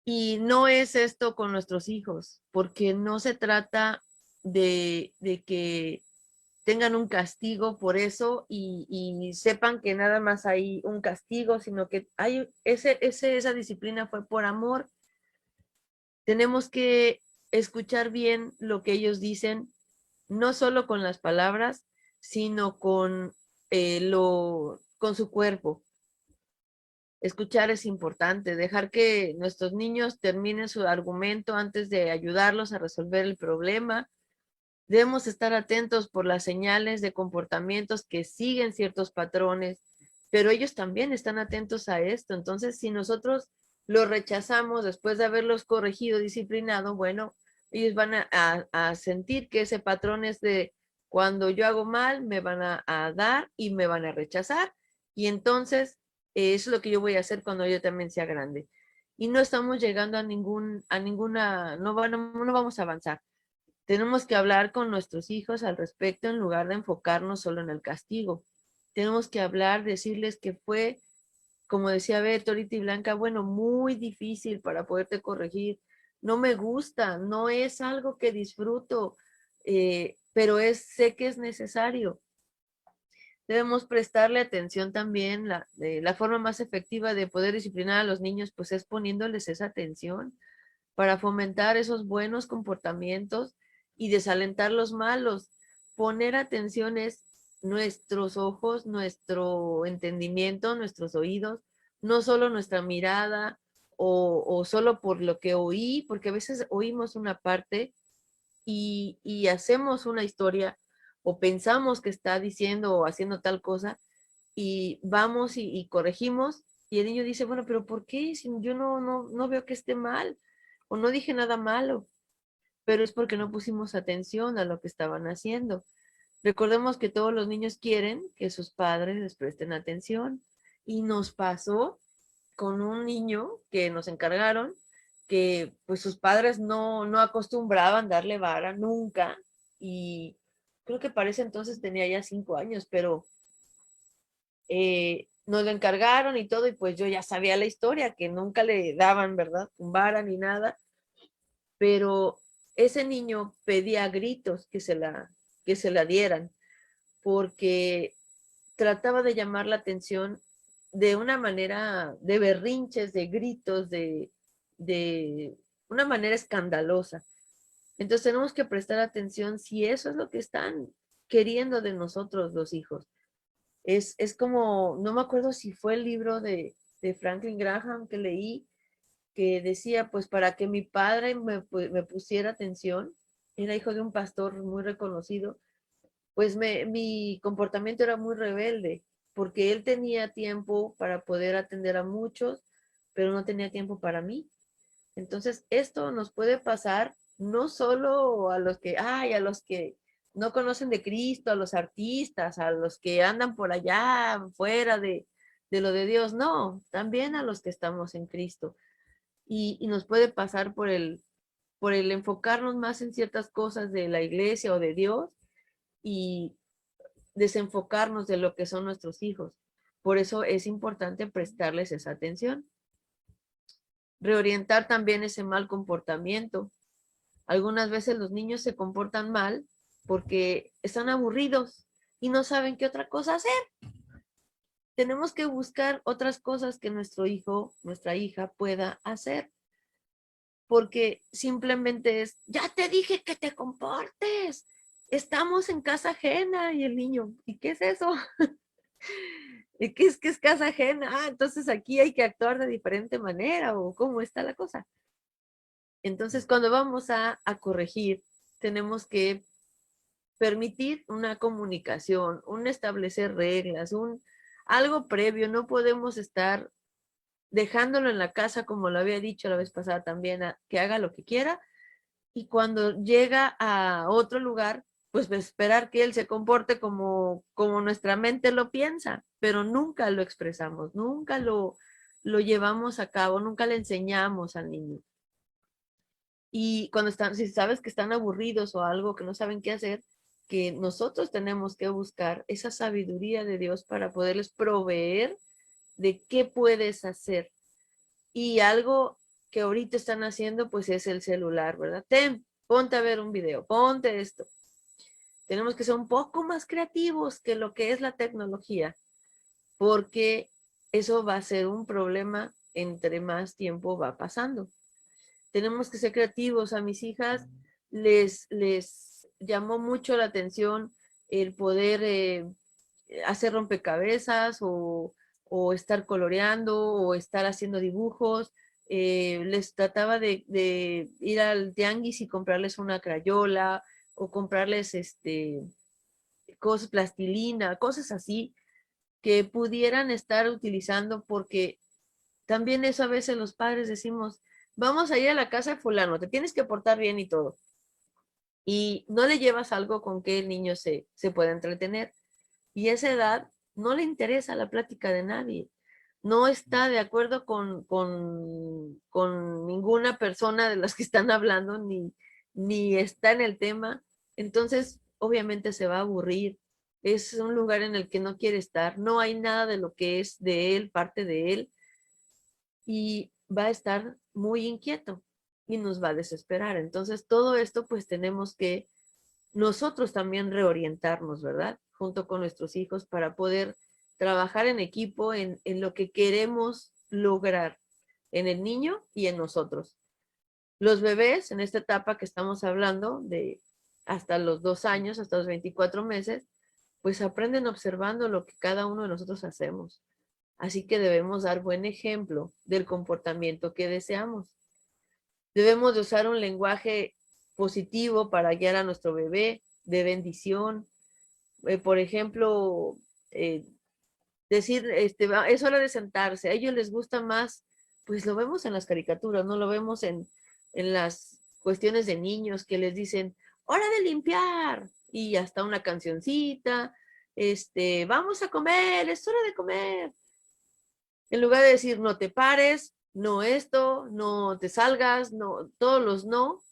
Y no es esto con nuestros hijos, porque no se trata de que tengan un castigo por eso y sepan que nada más hay un castigo, sino que hay esa disciplina fue por amor. Tenemos que escuchar bien lo que ellos dicen, no solo con las palabras, sino con con su cuerpo. Escuchar es importante, dejar que nuestros niños terminen su argumento antes de ayudarlos a resolver el problema. Debemos estar atentos por las señales de comportamientos que siguen ciertos patrones, pero ellos también están atentos a esto. Entonces, si nosotros los rechazamos después de haberlos corregido, disciplinado, bueno, ellos van a sentir que ese patrón es de cuando yo hago mal, me van a dar y me van a rechazar. Y entonces, eso es lo que yo voy a hacer cuando yo también sea grande. Y no estamos llegando a ninguna, no vamos a avanzar. Tenemos que hablar con nuestros hijos al respecto en lugar de enfocarnos solo en el castigo. Tenemos que hablar, decirles que fue, como decía Beto, ahorita y Blanca, bueno, muy difícil para poderte corregir. No me gusta, no es algo que disfruto, pero sé que es necesario. Debemos prestarle atención también. La forma más efectiva de poder disciplinar a los niños, pues es poniéndoles esa atención para fomentar esos buenos comportamientos y desalentar los malos. Poner atención es nuestros ojos, nuestro entendimiento, nuestros oídos, no solo nuestra mirada o solo por lo que oí, porque a veces oímos una parte y hacemos una historia o pensamos que está diciendo o haciendo tal cosa y vamos y corregimos y el niño dice, bueno, pero ¿por qué? Si yo no veo que esté mal o no dije nada malo, pero es porque no pusimos atención a lo que estaban haciendo. Recordemos que todos los niños quieren que sus padres les presten atención y nos pasó con un niño que nos encargaron que pues sus padres no acostumbraban darle vara nunca y creo que para ese entonces tenía ya 5 años, pero nos lo encargaron y todo y pues yo ya sabía la historia, que nunca le daban, ¿verdad? Un vara ni nada, pero ese niño pedía a gritos que se la dieran porque trataba de llamar la atención de una manera de berrinches, de gritos, de una manera escandalosa. Entonces tenemos que prestar atención si eso es lo que están queriendo de nosotros los hijos. Es como, no me acuerdo si fue el libro de Franklin Graham que leí, que decía, pues para que mi padre me pusiera atención, era hijo de un pastor muy reconocido, pues mi comportamiento era muy rebelde, porque él tenía tiempo para poder atender a muchos, pero no tenía tiempo para mí. Entonces, esto nos puede pasar no solo a los que, ay, a los que no conocen de Cristo, a los artistas, a los que andan por allá fuera de lo de Dios, no, también a los que estamos en Cristo. Y nos puede pasar por el enfocarnos más en ciertas cosas de la iglesia o de Dios y desenfocarnos de lo que son nuestros hijos. Por eso es importante prestarles esa atención. Reorientar también ese mal comportamiento. Algunas veces los niños se comportan mal porque están aburridos y no saben qué otra cosa hacer. tenemos que buscar otras cosas que nuestro hijo, nuestra hija pueda hacer. Porque simplemente es, ya te dije que te comportes. Estamos en casa ajena y el niño, ¿y qué es eso? ¿Y qué es casa ajena? Ah, entonces aquí hay que actuar de diferente manera o cómo está la cosa. Entonces cuando vamos a corregir, tenemos que permitir una comunicación, un establecer reglas, algo previo. No podemos estar dejándolo en la casa, como lo había dicho la vez pasada también, que haga lo que quiera, y cuando llega a otro lugar, pues esperar que él se comporte como nuestra mente lo piensa, pero nunca lo expresamos, nunca lo llevamos a cabo, nunca le enseñamos al niño. Y cuando están, si sabes que están aburridos o algo que no saben qué hacer, que nosotros tenemos que buscar esa sabiduría de Dios para poderles proveer de qué puedes hacer. Y algo que ahorita están haciendo, pues es el celular, ¿verdad? Ponte a ver un video, ponte esto. Tenemos que ser un poco más creativos que lo que es la tecnología, porque eso va a ser un problema entre más tiempo va pasando. Tenemos que ser creativos. A mis hijas les llamó mucho la atención el poder hacer rompecabezas o estar coloreando o estar haciendo dibujos. Les trataba de ir al tianguis y comprarles una crayola o comprarles cosas, plastilina, cosas así que pudieran estar utilizando, porque también eso a veces los padres decimos, vamos a ir a la casa de fulano, te tienes que portar bien y todo. Y no le llevas algo con que el niño se pueda entretener. Y a esa edad no le interesa la plática de nadie. No está de acuerdo con ninguna persona de las que están hablando, ni está en el tema. Entonces, obviamente se va a aburrir. Es un lugar en el que no quiere estar. No hay nada de lo que es de él, parte de él. Y va a estar muy inquieto y nos va a desesperar. Entonces, todo esto, pues tenemos que nosotros también reorientarnos, ¿verdad? Junto con nuestros hijos para poder trabajar en equipo en lo que queremos lograr en el niño y en nosotros. Los bebés en esta etapa que estamos hablando de hasta los 2 años, hasta los 24 meses, pues aprenden observando lo que cada uno de nosotros hacemos. Así que debemos dar buen ejemplo del comportamiento que deseamos. Debemos de usar un lenguaje positivo para guiar a nuestro bebé, de bendición. Por ejemplo, decir, es hora de sentarse. A ellos les gusta más, pues lo vemos en las caricaturas, no lo vemos en las cuestiones de niños que les dicen, hora de limpiar, y hasta una cancioncita, vamos a comer, es hora de comer. En lugar de decir, no te pares, no esto, no te salgas, no, todos los no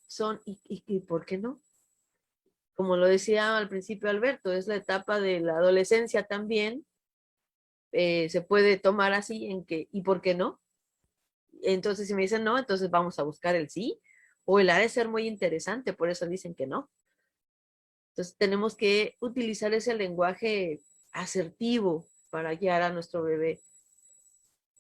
son, ¿y por qué no? Como lo decía al principio Alberto, es la etapa de la adolescencia también, se puede tomar así en que, ¿y por qué no? Entonces si me dicen no, entonces vamos a buscar el sí, o el ha de ser muy interesante, por eso dicen que no. Entonces tenemos que utilizar ese lenguaje asertivo para guiar a nuestro bebé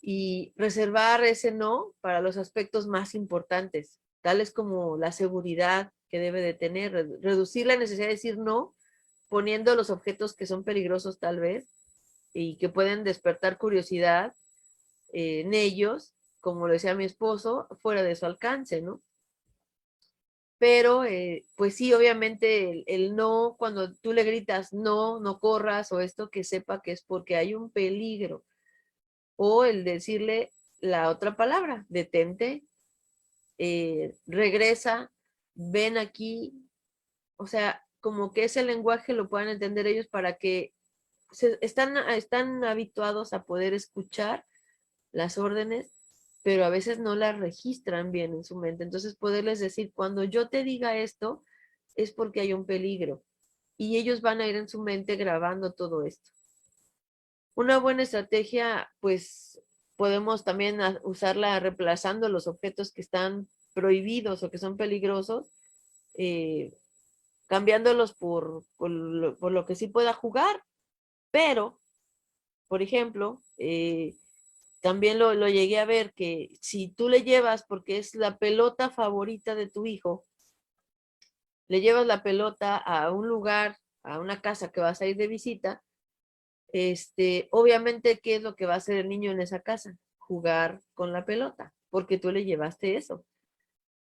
y reservar ese no para los aspectos más importantes, tales como la seguridad que debe de tener, reducir la necesidad de decir no, poniendo los objetos que son peligrosos tal vez y que pueden despertar curiosidad en ellos, como lo decía mi esposo, fuera de su alcance, ¿no? Pero, pues sí, obviamente el no, cuando tú le gritas no, no corras o esto, que sepa que es porque hay un peligro. O el decirle la otra palabra, detente, regresa, ven aquí. O sea, como que ese lenguaje lo puedan entender ellos para que están habituados a poder escuchar las órdenes, pero a veces no las registran bien en su mente. Entonces poderles decir, cuando yo te diga esto, es porque hay un peligro. Y ellos van a ir en su mente grabando todo esto. Una buena estrategia, pues podemos también usarla reemplazando los objetos que están prohibidos o que son peligrosos, cambiándolos por lo que sí pueda jugar, pero por ejemplo, también lo llegué a ver que si tú le llevas, porque es la pelota favorita de tu hijo, le llevas la pelota a un lugar, a una casa que vas a ir de visita, obviamente, ¿qué es lo que va a hacer el niño en esa casa? Jugar con la pelota, porque tú le llevaste eso.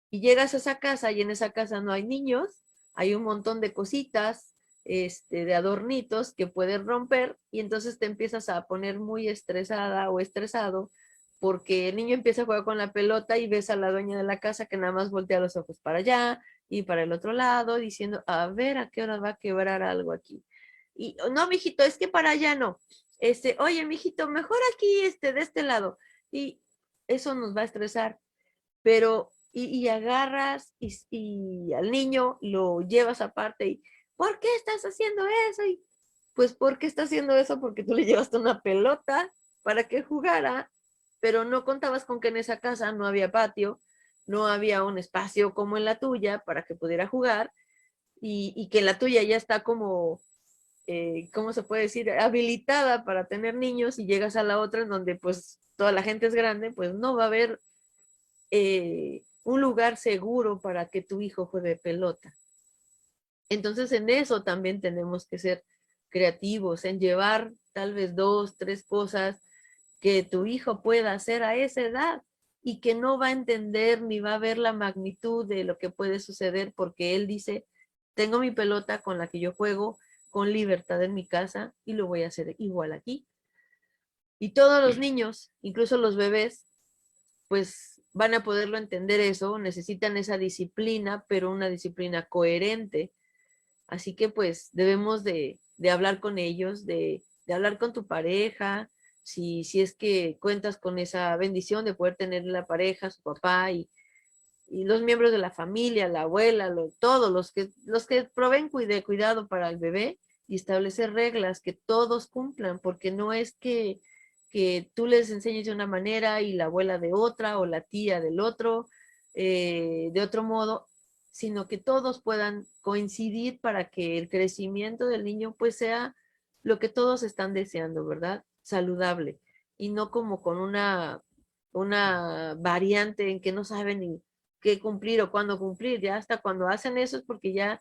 Y llegas a esa casa y en esa casa no hay niños, hay un montón de cositas, de adornitos que puedes romper y entonces te empiezas a poner muy estresada o estresado porque el niño empieza a jugar con la pelota y ves a la dueña de la casa que nada más voltea los ojos para allá y para el otro lado diciendo, a ver a qué hora va a quebrar algo aquí. Y no, mijito, es que para allá no. Oye, mijito, mejor aquí, de este lado. Y eso nos va a estresar, pero y agarras y al niño lo llevas aparte y ¿por qué estás haciendo eso? Y pues ¿por qué está haciendo eso? Porque tú le llevaste una pelota para que jugara, pero no contabas con que en esa casa no había patio, no había un espacio como en la tuya para que pudiera jugar y que en la tuya ya está como, ¿cómo se puede decir? Habilitada para tener niños y llegas a la otra en donde pues toda la gente es grande, pues no va a haber un lugar seguro para que tu hijo juegue pelota. Entonces en eso también tenemos que ser creativos, en llevar tal vez 2, 3 cosas que tu hijo pueda hacer a esa edad y que no va a entender ni va a ver la magnitud de lo que puede suceder porque él dice, tengo mi pelota con la que yo juego con libertad en mi casa y lo voy a hacer igual aquí. Y todos los niños, incluso los bebés, pues van a poderlo entender eso, necesitan esa disciplina, pero una disciplina coherente. Así que pues debemos de hablar con ellos, de hablar con tu pareja, si es que cuentas con esa bendición de poder tener la pareja, su papá y los miembros de la familia, la abuela, todos los que proveen cuidado para el bebé y establecer reglas que todos cumplan, porque no es que tú les enseñes de una manera y la abuela de otra o la tía del otro, de otro modo, sino que todos puedan coincidir para que el crecimiento del niño pues sea lo que todos están deseando, ¿verdad? Saludable y no como con una variante en que no saben ni qué cumplir o cuándo cumplir. Ya hasta cuando hacen eso es porque ya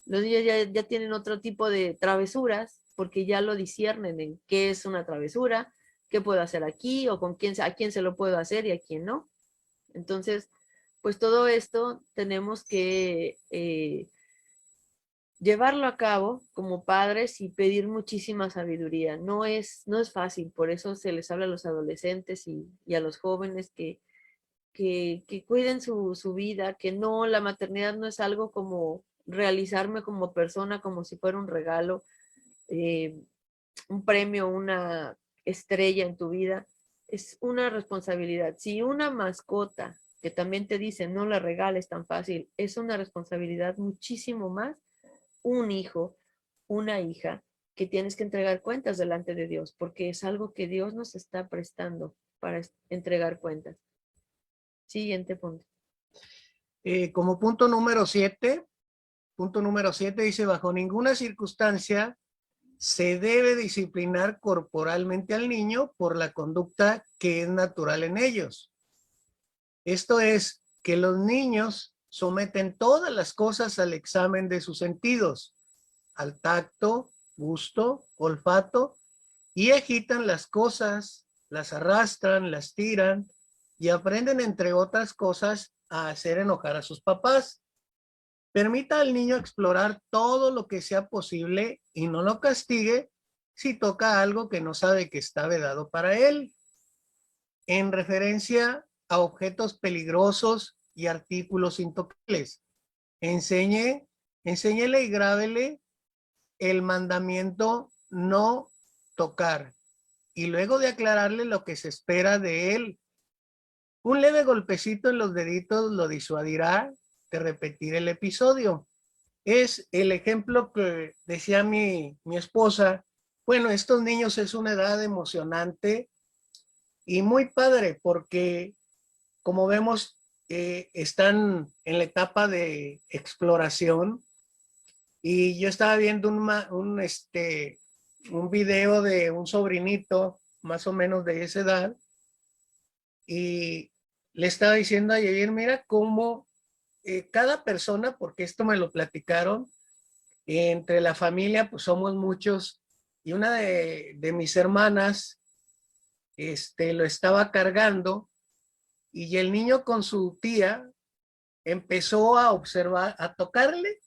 los niños ya tienen otro tipo de travesuras, porque ya lo disciernen en qué es una travesura, qué puedo hacer aquí o con quién, a quién se lo puedo hacer y a quién no. Entonces, pues todo esto tenemos que llevarlo a cabo como padres y pedir muchísima sabiduría. No es fácil, por eso se les habla a los adolescentes y a los jóvenes que cuiden su vida, que no, la maternidad no es algo como realizarme como persona, como si fuera un regalo, eh, un premio, una estrella en tu vida, es una responsabilidad. Si una mascota, que también te dicen no la regales tan fácil, es una responsabilidad muchísimo más, un hijo, una hija, que tienes que entregar cuentas delante de Dios, porque es algo que Dios nos está prestando para entregar cuentas. Siguiente punto. Como punto número 7 dice, bajo ninguna circunstancia se debe disciplinar corporalmente al niño por la conducta que es natural en ellos. Esto es, que los niños someten todas las cosas al examen de sus sentidos, al tacto, gusto, olfato, y agitan las cosas, las arrastran, las tiran y aprenden, entre otras cosas, a hacer enojar a sus papás. Permita al niño explorar todo lo que sea posible y no lo castigue si toca algo que no sabe que está vedado para él. En referencia a objetos peligrosos y artículos intocables, enséñele y grábele el mandamiento no tocar y luego de aclararle lo que se espera de él. Un leve golpecito en los deditos lo disuadirá de repetir el episodio. Es el ejemplo que decía mi esposa. Bueno, estos niños es una edad emocionante y muy padre porque, como vemos, están en la etapa de exploración. Y yo estaba viendo un video de un sobrinito más o menos de esa edad y le estaba diciendo a Yair, mira cómo cada persona, porque esto me lo platicaron, entre la familia pues somos muchos y una de mis hermanas lo estaba cargando y el niño con su tía empezó a observar, a tocarle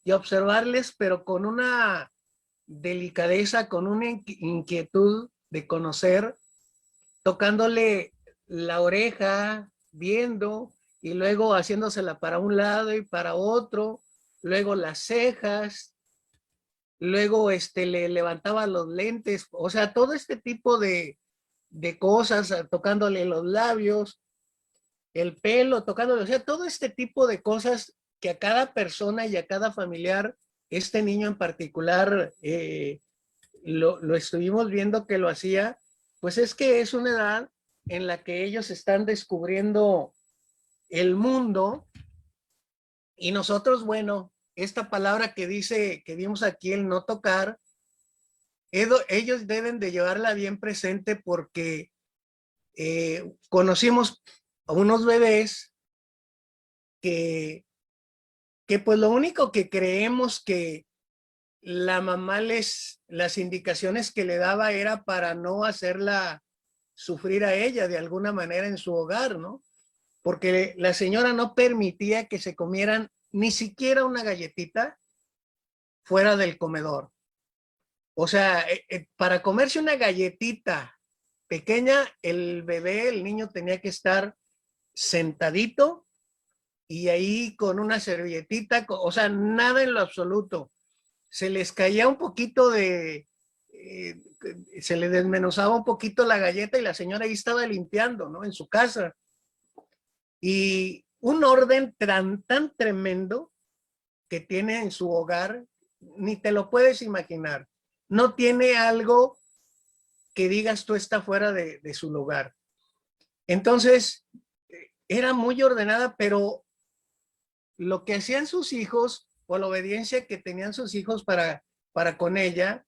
y a observarles, pero con una delicadeza, con una inquietud de conocer, tocándole la oreja, viendo y luego haciéndosela para un lado y para otro, luego las cejas, luego le levantaba los lentes, o sea, todo este tipo de cosas, tocándole los labios, el pelo, tocándole, o sea, todo este tipo de cosas que a cada persona y a cada familiar, este niño en particular, lo estuvimos viendo que lo hacía, pues es que es una edad en la que ellos están descubriendo el mundo y nosotros, bueno, esta palabra que dice, que vimos aquí, el no tocar, ellos deben de llevarla bien presente porque conocimos a unos bebés que pues lo único que creemos que la mamá las indicaciones que le daba era para no hacerla sufrir a ella de alguna manera en su hogar, ¿no? Porque la señora no permitía que se comieran ni siquiera una galletita fuera del comedor. O sea, para comerse una galletita pequeña, el bebé, el niño tenía que estar sentadito y ahí con una servilletita, o sea, nada en lo absoluto. Se les caía un poquito se le desmenuzaba un poquito la galleta y la señora ahí estaba limpiando, ¿no? En su casa. Y un orden tan tremendo que tiene en su hogar, ni te lo puedes imaginar. No tiene algo que digas tú está fuera de su lugar. Entonces, era muy ordenada, pero lo que hacían sus hijos o la obediencia que tenían sus hijos para con ella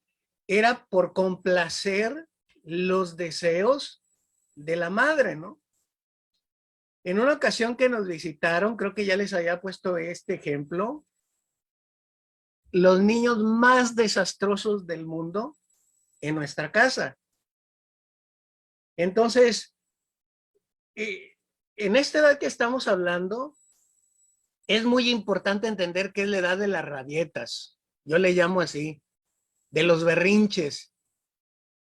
era por complacer los deseos de la madre, ¿no? En una ocasión que nos visitaron, creo que ya les había puesto este ejemplo, los niños más desastrosos del mundo en nuestra casa. Entonces, en esta edad que estamos hablando, es muy importante entender qué es la edad de las rabietas. Yo le llamo así, de los berrinches.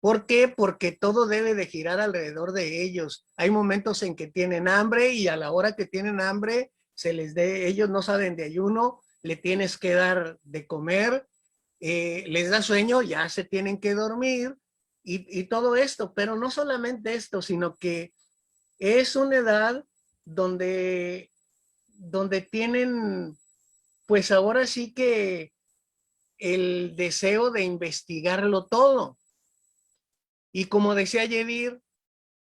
¿Por qué? Porque todo debe de girar alrededor de ellos. Hay momentos en que tienen hambre y a la hora que tienen hambre, ellos no saben de ayuno, le tienes que dar de comer, les da sueño, ya se tienen que dormir y todo esto. Pero no solamente esto, sino que es una edad donde tienen, pues ahora sí que el deseo de investigarlo todo. Y como decía Yedir,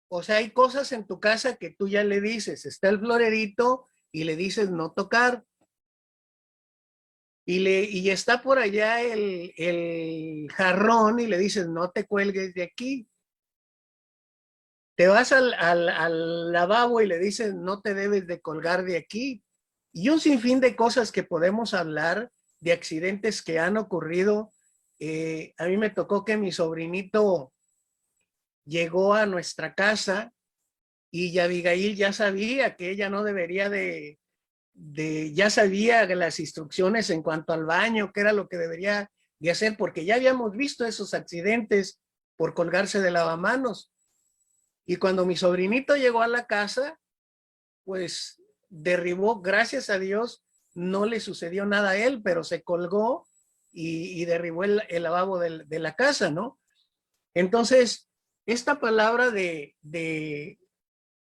o sea, hay cosas en tu casa que tú ya le dices, está el florerito y le dices no tocar. Y está por allá el jarrón y le dices no te cuelgues de aquí. Te vas al lavabo y le dices no te debes de colgar de aquí. Y un sinfín de cosas que podemos hablar, de accidentes que han ocurrido. A mí me tocó que mi sobrinito llegó a nuestra casa y Abigail ya sabía que ella no debería ya sabía las instrucciones en cuanto al baño, qué era lo que debería de hacer, porque ya habíamos visto esos accidentes por colgarse de lavamanos. Y cuando mi sobrinito llegó a la casa, pues derribó, gracias a Dios, no le sucedió nada a él, pero se colgó y derribó el lavabo de la casa, ¿no? Entonces, esta palabra de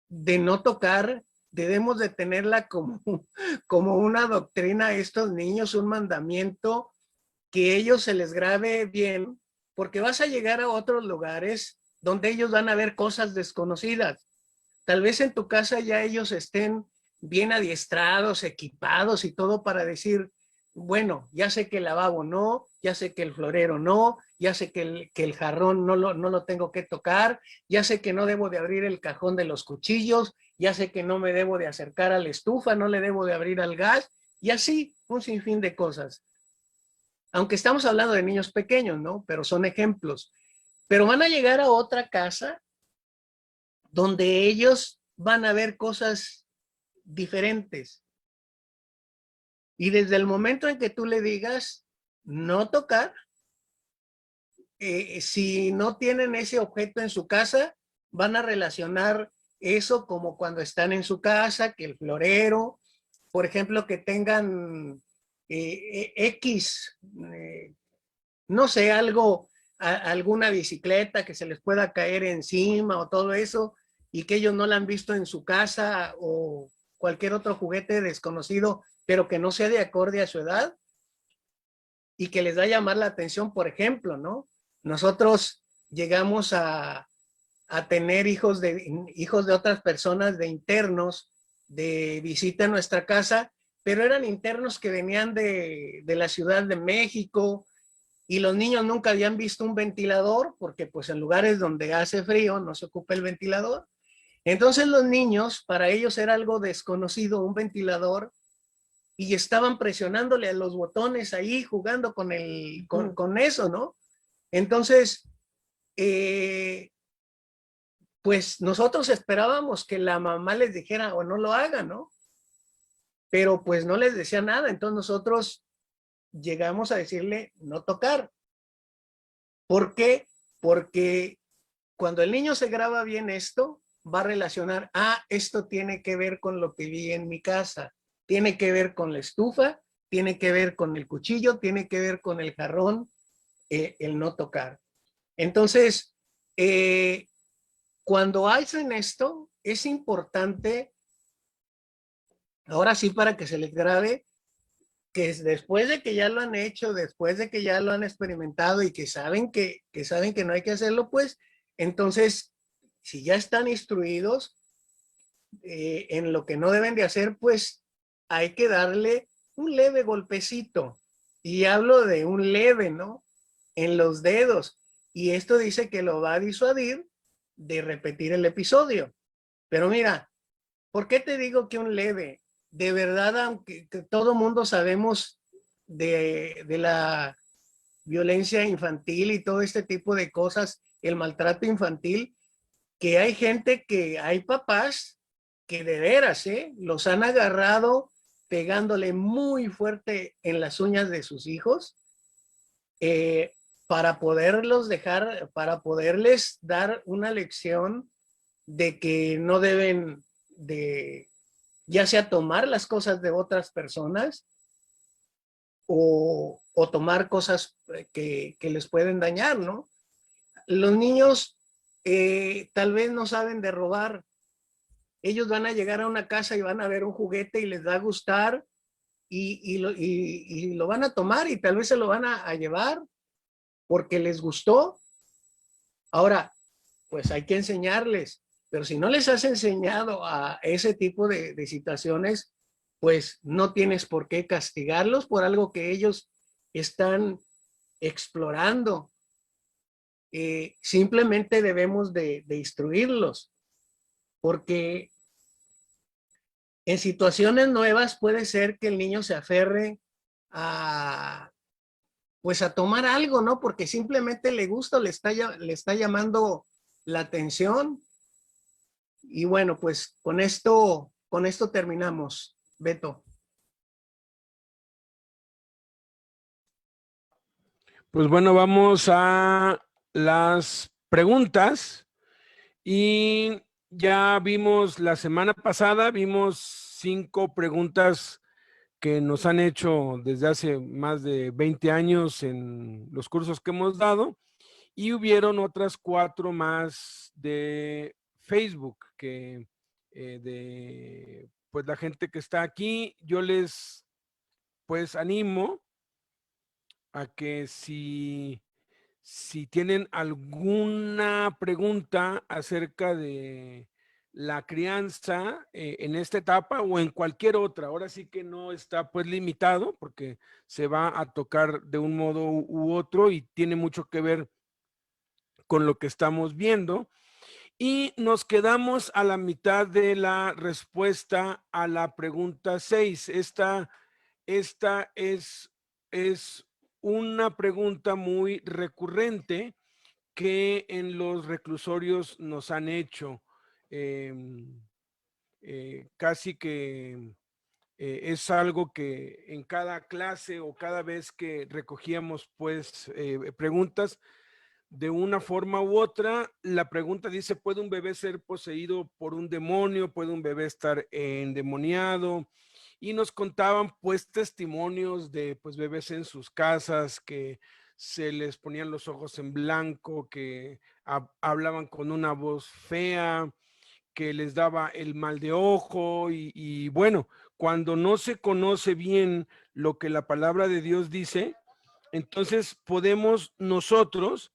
no tocar, debemos de tenerla como una doctrina a estos niños, un mandamiento que ellos se les grabe bien, porque vas a llegar a otros lugares donde ellos van a ver cosas desconocidas. Tal vez en tu casa ya ellos estén bien adiestrados, equipados y todo para decir, bueno, ya sé que el lavabo no, ya sé que el florero no, ya sé que el jarrón no lo tengo que tocar, ya sé que no debo de abrir el cajón de los cuchillos, ya sé que no me debo de acercar a la estufa, no le debo de abrir al gas, y así un sinfín de cosas. Aunque estamos hablando de niños pequeños, ¿no? Pero son ejemplos. Pero van a llegar a otra casa donde ellos van a ver cosas diferentes. Y desde el momento en que tú le digas no tocar, si no tienen ese objeto en su casa, van a relacionar eso como cuando están en su casa, que el florero, por ejemplo, que tengan X, no sé, algo, alguna bicicleta que se les pueda caer encima o todo eso, y que ellos no la han visto en su casa, o cualquier otro juguete desconocido, pero que no sea de acorde a su edad y que les da a llamar la atención. Por ejemplo, ¿no? Nosotros llegamos a tener hijos de otras personas, de internos, de visita a nuestra casa, pero eran internos que venían de la Ciudad de México, y los niños nunca habían visto un ventilador, porque pues en lugares donde hace frío no se ocupa el ventilador. Entonces los niños, para ellos era algo desconocido un ventilador, y estaban presionándole a los botones ahí, jugando con eso, ¿no? Entonces, pues nosotros esperábamos que la mamá les dijera o no lo haga, ¿no? Pero pues no les decía nada. Entonces nosotros llegamos a decirle no tocar. ¿Por qué? Porque cuando el niño se graba bien esto, va a relacionar, esto tiene que ver con lo que vi en mi casa, tiene que ver con la estufa, tiene que ver con el cuchillo, tiene que ver con el jarrón, el no tocar. Entonces, cuando hacen esto, es importante, ahora sí para que se les grabe, que después de que ya lo han hecho, después de que ya lo han experimentado y que saben que no hay que hacerlo, pues entonces, si ya están instruidos en lo que no deben de hacer, pues hay que darle un leve golpecito. Y hablo de un leve, ¿no? En los dedos. Y esto dice que lo va a disuadir de repetir el episodio. Pero mira, ¿por qué te digo que un leve? De verdad, aunque todo mundo sabemos de la violencia infantil y todo este tipo de cosas, el maltrato infantil, que hay gente, que hay papás que de veras, los han agarrado pegándole muy fuerte en las uñas de sus hijos, eh, para poderlos dejar, para poderles dar una lección de que no deben de, ya sea tomar las cosas de otras personas, o tomar cosas que les pueden dañar, ¿no? Los niños tal vez no saben de robar. Ellos van a llegar a una casa y van a ver un juguete y les va a gustar, y lo van a tomar, y tal vez se lo van a llevar porque les gustó. Ahora, pues hay que enseñarles, pero si no les has enseñado a ese tipo de situaciones, pues no tienes por qué castigarlos por algo que ellos están explorando. Simplemente debemos de instruirlos, porque en situaciones nuevas puede ser que el niño se aferre a, pues a tomar algo, ¿no? Porque simplemente le gusta, le está llamando la atención. Y bueno, pues con esto terminamos, Beto. Pues bueno, vamos a las preguntas. Y ya vimos la semana pasada, vimos 5 preguntas que nos han hecho desde hace más de 20 años en los cursos que hemos dado, y hubieron otras 4 más de Facebook que de pues la gente que está aquí. Yo les pues animo a que si tienen alguna pregunta acerca de la crianza en esta etapa o en cualquier otra. Ahora sí que no está pues limitado porque se va a tocar de un modo u otro y tiene mucho que ver con lo que estamos viendo. Y nos quedamos a la mitad de la respuesta a la pregunta 6. Esta es una pregunta muy recurrente que en los reclusorios nos han hecho. Casi que es algo que en cada clase o cada vez que recogíamos pues preguntas, de una forma u otra, la pregunta dice, ¿puede un bebé ser poseído por un demonio? ¿Puede un bebé estar endemoniado? Y nos contaban pues testimonios de pues bebés en sus casas que se les ponían los ojos en blanco, que hablaban con una voz fea, que les daba el mal de ojo y bueno, cuando no se conoce bien lo que la palabra de Dios dice, entonces podemos nosotros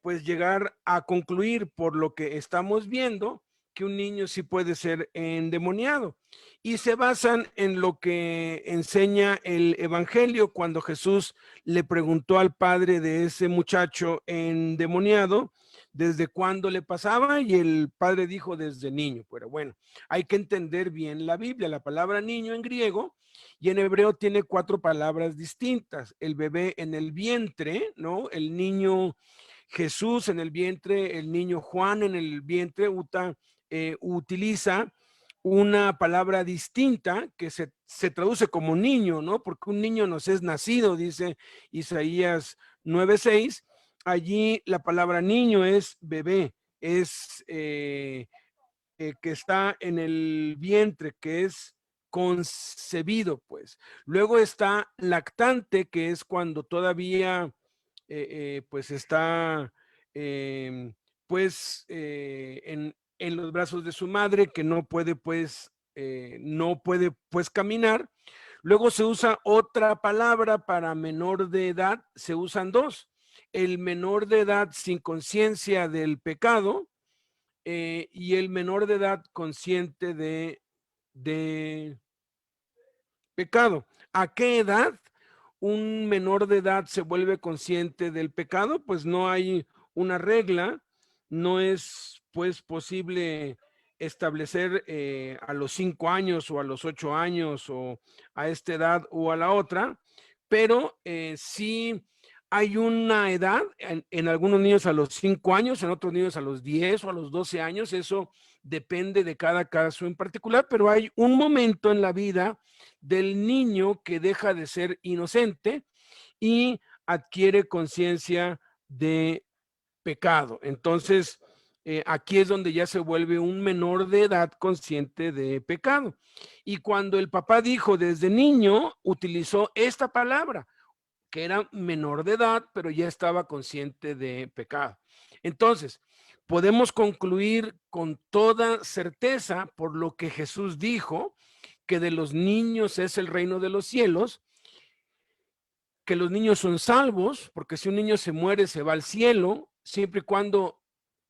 pues llegar a concluir por lo que estamos viendo que un niño sí puede ser endemoniado. Y se basan en lo que enseña el Evangelio cuando Jesús le preguntó al padre de ese muchacho endemoniado desde cuándo le pasaba y el padre dijo desde niño. Pero bueno, hay que entender bien la Biblia. La palabra niño en griego y en hebreo tiene 4 palabras distintas. El bebé en el vientre, ¿no? El niño Jesús en el vientre, el niño Juan en el vientre, utiliza una palabra distinta que se traduce como niño, ¿no? Porque un niño nos es nacido, dice Isaías 9:6. Allí la palabra niño es bebé, es que está en el vientre, que es concebido, pues. Luego está lactante, que es cuando todavía pues está pues en los brazos de su madre, que no puede pues caminar. Luego se usa otra palabra para menor de edad, se usan 2. El menor de edad sin conciencia del pecado y el menor de edad consciente de pecado. ¿A qué edad un menor de edad se vuelve consciente del pecado? Pues no hay una regla, no es pues posible establecer a los 5 años o a los 8 años o a esta edad o a la otra, pero sí hay una edad, en algunos niños a los 5 años, en otros niños a los 10 o a los 12 años, eso depende de cada caso en particular, pero hay un momento en la vida del niño que deja de ser inocente y adquiere conciencia de pecado. Entonces, aquí es donde ya se vuelve un menor de edad consciente de pecado. Y cuando el papá dijo desde niño, utilizó esta palabra, que era menor de edad, pero ya estaba consciente de pecado. Entonces, podemos concluir con toda certeza por lo que Jesús dijo, que de los niños es el reino de los cielos, que los niños son salvos, porque si un niño se muere, se va al cielo, siempre y cuando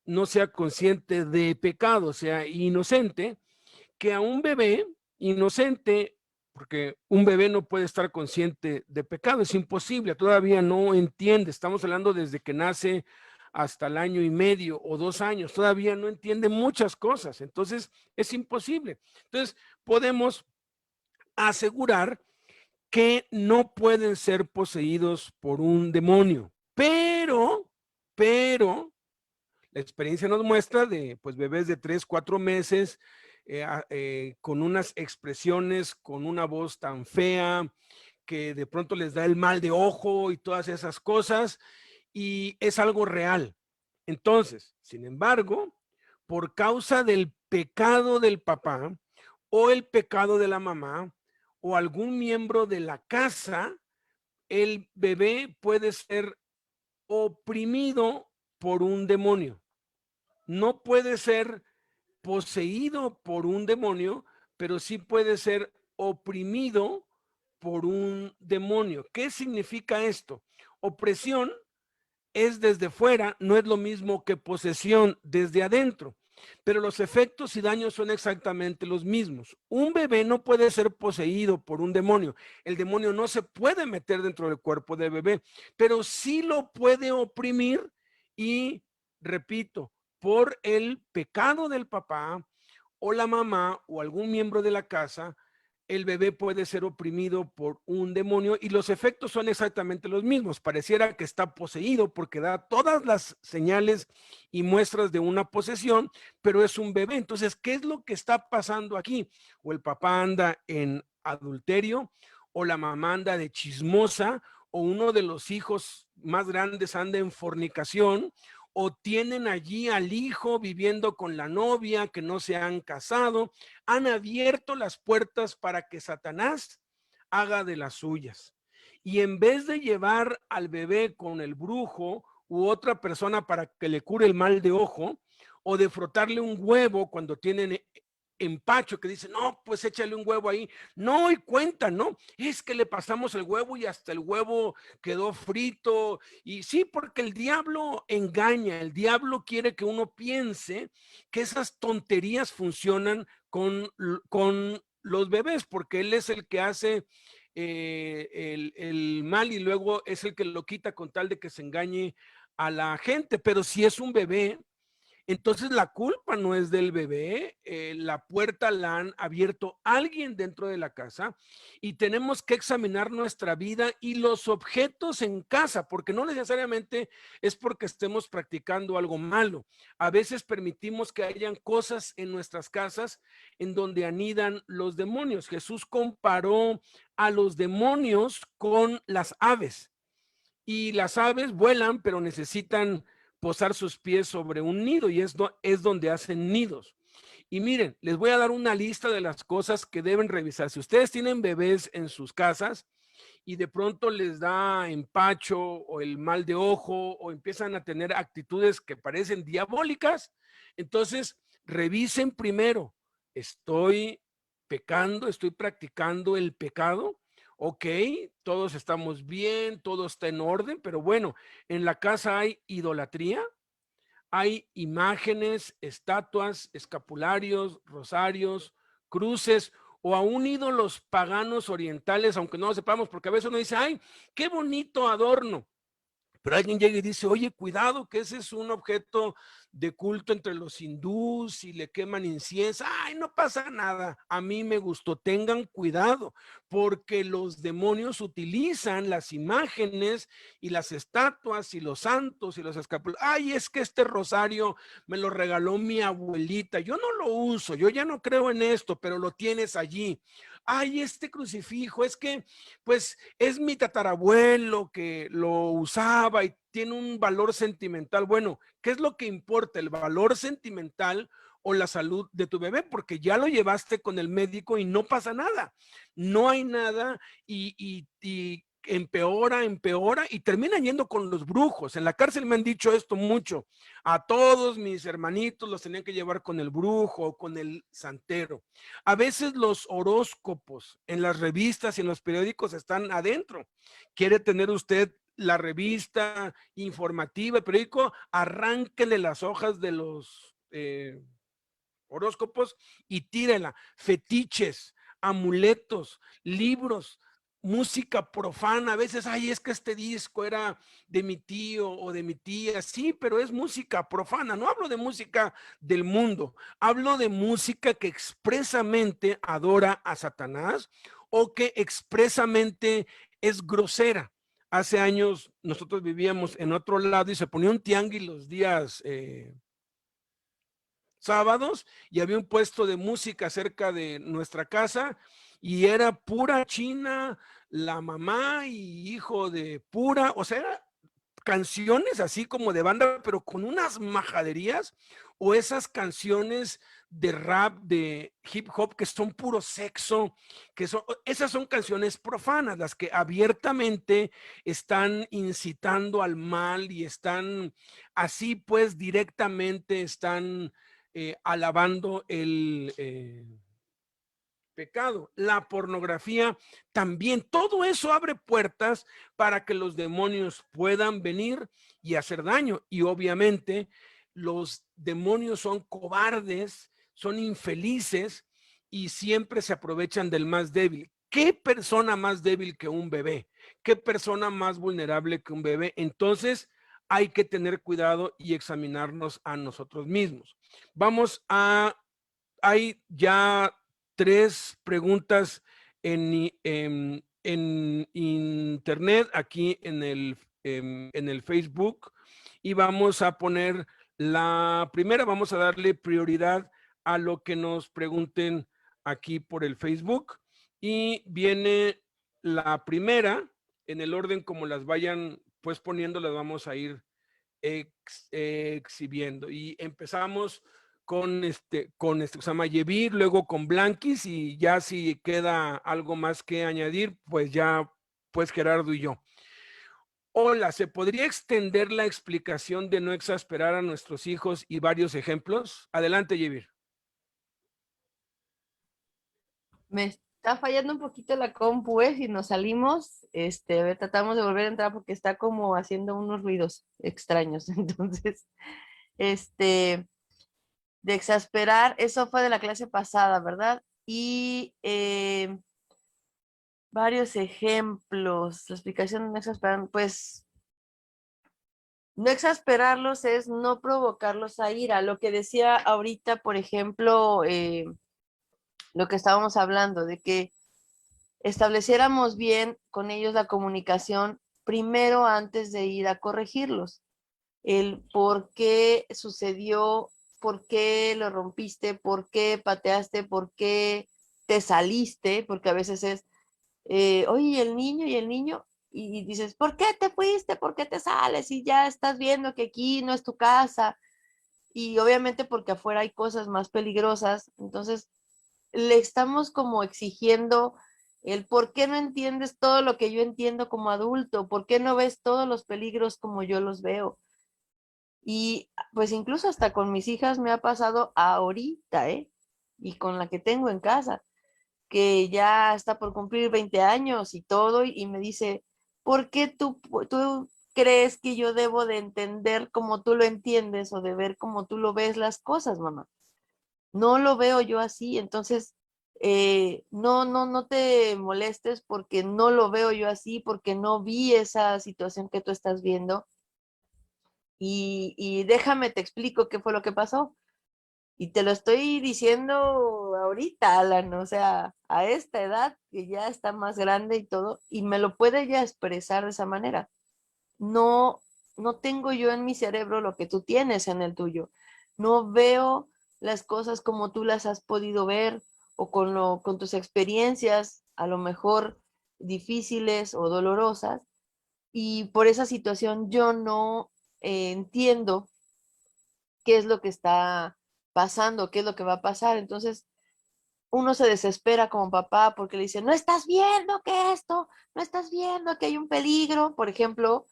no sea consciente de pecado, sea inocente, que a un bebé inocente, porque un bebé no puede estar consciente de pecado, es imposible, todavía no entiende, estamos hablando desde que nace hasta el año y medio o 2 años, todavía no entiende muchas cosas, entonces es imposible. Entonces podemos asegurar que no pueden ser poseídos por un demonio, pero la experiencia nos muestra de pues bebés de 3, 4 meses con unas expresiones, con una voz tan fea, que de pronto les da el mal de ojo y todas esas cosas, y es algo real. Entonces, sin embargo, por causa del pecado del papá o el pecado de la mamá o algún miembro de la casa, el bebé puede ser oprimido por un demonio. No puede ser poseído por un demonio, pero sí puede ser oprimido por un demonio. ¿Qué significa esto? Opresión es desde fuera, no es lo mismo que posesión desde adentro. pero los efectos y daños son exactamente los mismos. Un bebé no puede ser poseído por un demonio. El demonio no se puede meter dentro del cuerpo del bebé, pero sí lo puede oprimir y, repito, por el pecado del papá o la mamá o algún miembro de la casa, el bebé puede ser oprimido por un demonio y los efectos son exactamente los mismos. Pareciera que está poseído porque da todas las señales y muestras de una posesión, pero es un bebé. Entonces, ¿qué es lo que está pasando aquí? O el papá anda en adulterio, o la mamá anda de chismosa, o uno de los hijos más grandes anda en fornicación, o tienen allí al hijo viviendo con la novia que no se han casado. Han abierto las puertas para que Satanás haga de las suyas. Y en vez de llevar al bebé con el brujo u otra persona para que le cure el mal de ojo, o de frotarle un huevo cuando tienen empacho, que dice, no, pues échale un huevo ahí. No, y cuenta, ¿no? Es que le pasamos el huevo y hasta el huevo quedó frito. Y sí, porque el diablo engaña, el diablo quiere que uno piense que esas tonterías funcionan con los bebés, porque él es el que hace el mal y luego es el que lo quita con tal de que se engañe a la gente. Pero si es un bebé, entonces la culpa no es del bebé, la puerta la han abierto alguien dentro de la casa y tenemos que examinar nuestra vida y los objetos en casa, porque no necesariamente es porque estemos practicando algo malo. A veces permitimos que hayan cosas en nuestras casas en donde anidan los demonios. Jesús comparó a los demonios con las aves. Y las aves vuelan, pero necesitan posar sus pies sobre un nido y es donde hacen nidos. Y miren, les voy a dar una lista de las cosas que deben revisar. Si ustedes tienen bebés en sus casas y de pronto les da empacho o el mal de ojo o empiezan a tener actitudes que parecen diabólicas, entonces revisen primero, ¿estoy pecando? ¿Estoy practicando el pecado? Ok, todos estamos bien, todo está en orden, pero bueno, en la casa hay idolatría, hay imágenes, estatuas, escapularios, rosarios, cruces o aún ídolos paganos orientales, aunque no lo sepamos, porque a veces uno dice, ay, qué bonito adorno. Pero alguien llega y dice, oye, cuidado, que ese es un objeto de culto entre los hindús y le queman incienso. Ay, no pasa nada. A mí me gustó. Tengan cuidado, porque los demonios utilizan las imágenes y las estatuas y los santos y los escapularios. Ay, es que este rosario me lo regaló mi abuelita. Yo no lo uso, yo ya no creo en esto, pero lo tienes allí. Ay, este crucifijo, es que pues es mi tatarabuelo que lo usaba y tiene un valor sentimental. Bueno, ¿qué es lo que importa? ¿El valor sentimental o la salud de tu bebé? Porque ya lo llevaste con el médico y no pasa nada. No hay nada y empeora, empeora y terminan yendo con los brujos. En la cárcel me han dicho esto mucho. A todos mis hermanitos los tenían que llevar con el brujo o con el santero. A veces los horóscopos en las revistas y en los periódicos están adentro. ¿Quiere tener usted la revista informativa, el periódico? Arránquele las hojas de los horóscopos y tírela. Fetiches, amuletos, libros, música profana. A veces, ay, es que este disco era de mi tío o de mi tía. Sí, pero es música profana. No hablo de música del mundo. Hablo de música que expresamente adora a Satanás o que expresamente es grosera. Hace años nosotros vivíamos en otro lado y se ponía un tianguis los días sábados y había un puesto de música cerca de nuestra casa y era pura china, la mamá y hijo de pura, o sea, era canciones así como de banda, pero con unas majaderías o esas canciones de rap, de hip hop que son puro sexo, que son, esas son canciones profanas, las que abiertamente están incitando al mal y están así pues directamente están alabando el pecado. La pornografía también, todo eso abre puertas para que los demonios puedan venir y hacer daño. Y obviamente los demonios son cobardes, son infelices y siempre se aprovechan del más débil. ¿Qué persona más débil que un bebé? ¿Qué persona más vulnerable que un bebé? Entonces hay que tener cuidado y examinarnos a nosotros mismos. Hay ya 3 preguntas en internet, aquí en el Facebook, y vamos a poner la primera, vamos a darle prioridad a lo que nos pregunten aquí por el Facebook, y viene la primera, en el orden como las vayan pues poniendo, las vamos a ir exhibiendo, y empezamos con que se llama Yevir, luego con Blanquis, y ya si queda algo más que añadir, pues ya, pues Gerardo y yo. Hola, ¿se podría extender la explicación de no exasperar a nuestros hijos y varios ejemplos? Adelante, Yevir. Me está fallando un poquito la compu, y nos salimos, a ver, tratamos de volver a entrar porque está como haciendo unos ruidos extraños. Entonces, de exasperar, eso fue de la clase pasada, ¿verdad? Y varios ejemplos, la explicación de no exasperar, pues no exasperarlos es no provocarlos a ira. Lo que decía ahorita, por ejemplo, lo que estábamos hablando, de que estableciéramos bien con ellos la comunicación primero antes de ir a corregirlos. El por qué sucedió, por qué lo rompiste, por qué pateaste, por qué te saliste, porque a veces es, oye, y el niño, y dices, ¿por qué te fuiste? ¿Por qué te sales? Y ya estás viendo que aquí no es tu casa. Y obviamente porque afuera hay cosas más peligrosas, entonces le estamos como exigiendo el por qué no entiendes todo lo que yo entiendo como adulto, por qué no ves todos los peligros como yo los veo. Y pues incluso hasta con mis hijas me ha pasado ahorita, y con la que tengo en casa, que ya está por cumplir 20 años y todo, y me dice, ¿por qué tú crees que yo debo de entender como tú lo entiendes o de ver como tú lo ves las cosas, mamá? No lo veo yo así, entonces no te molestes porque no lo veo yo así, porque no vi esa situación que tú estás viendo, y déjame te explico qué fue lo que pasó. Y te lo estoy diciendo ahorita, Alan, o sea, a esta edad que ya está más grande y todo, y me lo puede ya expresar de esa manera. No, no tengo yo en mi cerebro lo que tú tienes en el tuyo. No veo las cosas como tú las has podido ver, o con tus experiencias, a lo mejor difíciles o dolorosas, y por esa situación yo no entiendo qué es lo que está pasando, qué es lo que va a pasar. Entonces, uno se desespera como papá porque le dice, no estás viendo que esto, no estás viendo que hay un peligro, por ejemplo,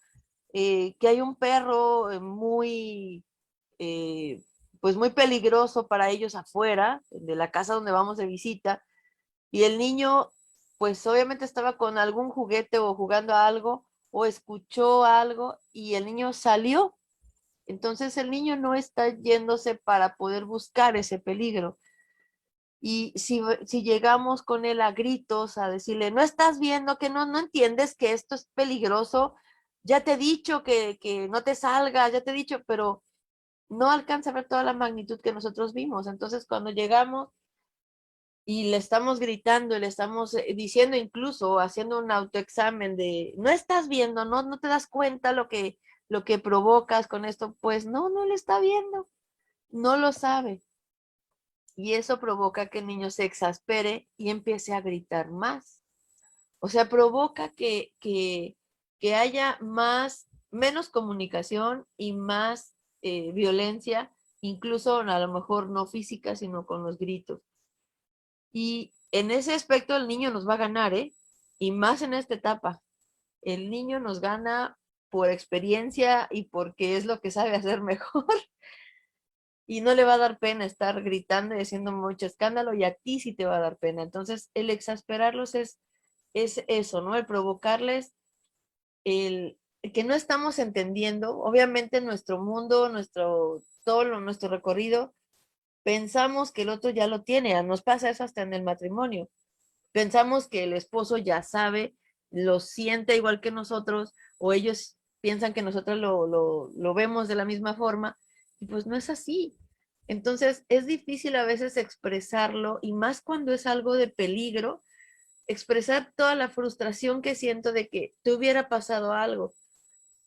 que hay un perro eh, pues muy peligroso para ellos afuera de la casa donde vamos de visita, y el niño, pues obviamente estaba con algún juguete o jugando a algo o escuchó algo y el niño salió. Entonces el niño no está yéndose para poder buscar ese peligro. Y si llegamos con él a gritos, a decirle, no estás viendo que no entiendes que esto es peligroso, ya te he dicho que no te salgas, ya te he dicho, pero no alcanza a ver toda la magnitud que nosotros vimos. Entonces cuando llegamos y le estamos gritando y le estamos diciendo, incluso haciendo un autoexamen de, no estás viendo, no te das cuenta lo que provocas con esto, pues no le está viendo, no lo sabe. Y eso provoca que el niño se exaspere y empiece a gritar más. O sea, provoca que haya menos comunicación y más violencia, incluso a lo mejor no física, sino con los gritos. Y en ese aspecto el niño nos va a ganar, y más en esta etapa. El niño nos gana por experiencia y porque es lo que sabe hacer mejor. Y no le va a dar pena estar gritando y haciendo mucho escándalo, y a ti sí te va a dar pena. Entonces, el exasperarlos es eso, ¿no? El provocarles el que no estamos entendiendo. Obviamente nuestro mundo, nuestro recorrido, pensamos que el otro ya lo tiene. Nos pasa eso hasta en el matrimonio. Pensamos que el esposo ya sabe, lo siente igual que nosotros, o ellos piensan que nosotros lo vemos de la misma forma, y pues no es así. Entonces es difícil a veces expresarlo, y más cuando es algo de peligro, expresar toda la frustración que siento de que te hubiera pasado algo,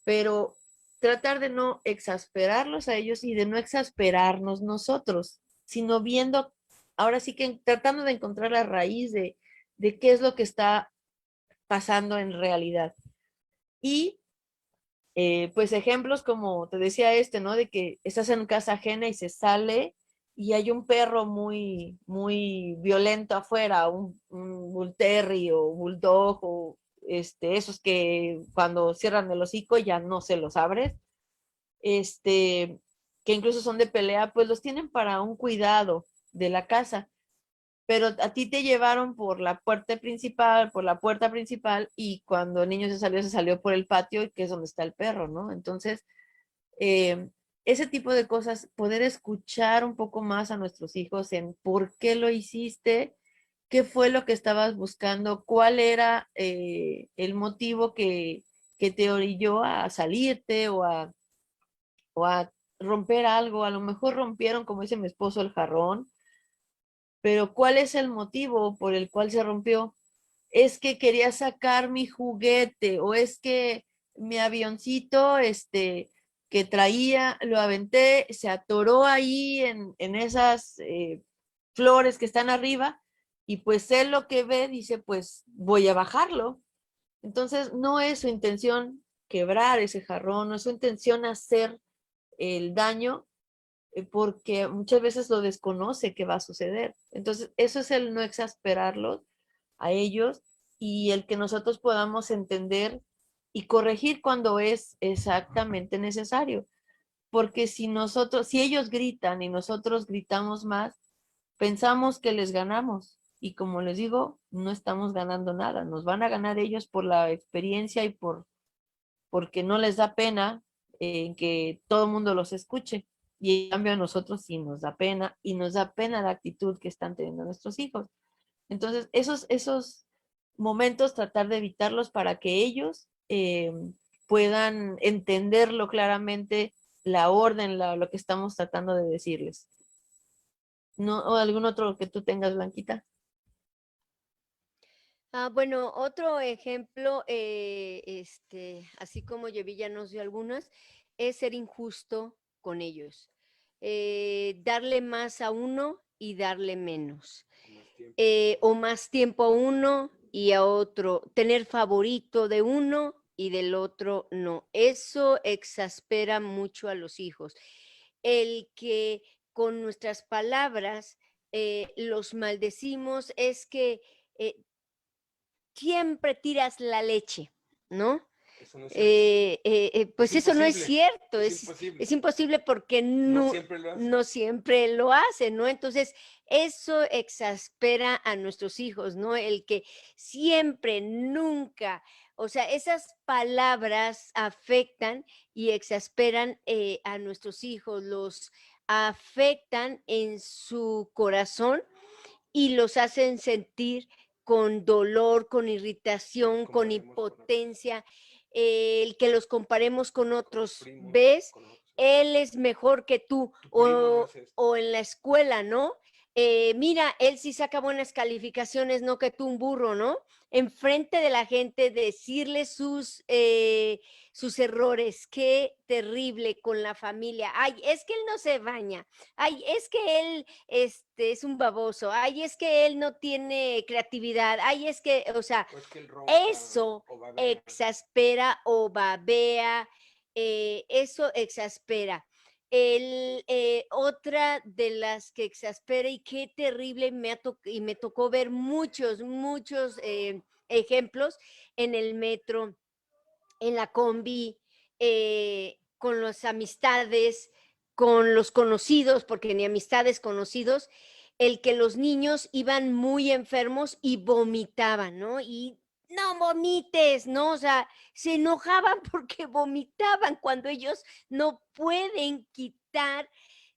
pero tratar de no exasperarlos a ellos y de no exasperarnos nosotros, sino viendo, ahora sí que tratando de encontrar la raíz de qué es lo que está pasando en realidad. Y pues ejemplos como te decía ¿no? De que estás en casa ajena y se sale y hay un perro muy, muy violento afuera, un bull terrier o bulldog o esos que cuando cierran el hocico ya no se los abres, que incluso son de pelea, pues los tienen para un cuidado de la casa, pero a ti te llevaron por la puerta principal, y cuando el niño se salió por el patio, que es donde está el perro, ¿no? Entonces, eh, ese tipo de cosas, poder escuchar un poco más a nuestros hijos en por qué lo hiciste, qué fue lo que estabas buscando, cuál era el motivo que te orilló a salirte o a romper algo. A lo mejor rompieron, como dice mi esposo, el jarrón, pero ¿cuál es el motivo por el cual se rompió? Es que quería sacar mi juguete, o es que mi avioncito, que traía, lo aventé, se atoró ahí en esas flores que están arriba, y pues él lo que ve dice, pues voy a bajarlo. Entonces no es su intención quebrar ese jarrón, no es su intención hacer el daño, porque muchas veces lo desconoce que va a suceder. Entonces, eso es el no exasperarlos a ellos, y el que nosotros podamos entender y corregir cuando es exactamente necesario. Porque si ellos gritan y nosotros gritamos más, pensamos que les ganamos. Y como les digo, no estamos ganando nada. Nos van a ganar ellos por la experiencia y porque no les da pena que todo el mundo los escuche. Y en cambio a nosotros sí nos da pena, y nos da pena la actitud que están teniendo nuestros hijos. Entonces, esos momentos tratar de evitarlos para que ellos puedan entenderlo claramente, la orden, lo que estamos tratando de decirles. ¿No? ¿O algún otro que tú tengas, Blanquita? Bueno, otro ejemplo, así como Yevi ya nos dio algunas, es ser injusto con ellos. Darle más a uno y darle menos. O más tiempo a uno y a otro. Tener favorito de uno y del otro no. Eso exaspera mucho a los hijos. El que con nuestras palabras los maldecimos es que siempre tiras la leche, ¿no? Eso no es cierto. Pues Es eso no es imposible, cierto, es imposible. es imposible porque No siempre lo hace. no siempre lo hace, ¿no? Entonces, eso exaspera a nuestros hijos, ¿no? El que siempre, nunca, o sea, esas palabras afectan y exasperan a nuestros hijos, los afectan en su corazón y los hacen sentir con dolor, con irritación, con impotencia, el que los comparemos con otros, ¿ves? Él es mejor que tú, o en la escuela, ¿no? Mira, él sí saca buenas calificaciones, no que tú un burro, ¿no? Enfrente de la gente decirle sus errores, qué terrible con la familia. Ay, es que él no se baña. Ay, es que él es un baboso. Ay, es que él no tiene creatividad. Ay, es que, o sea, O es que él ronca eso o babea. exaspera o babea, eso exaspera. Otra de las que exaspera y qué terrible y me tocó ver muchos ejemplos en el metro, en la combi, con las amistades, con los conocidos, porque ni amistades, conocidos, el que los niños iban muy enfermos y vomitaban, ¿no? Y no vomites, ¿no? O sea, se enojaban porque vomitaban cuando ellos no pueden quitar,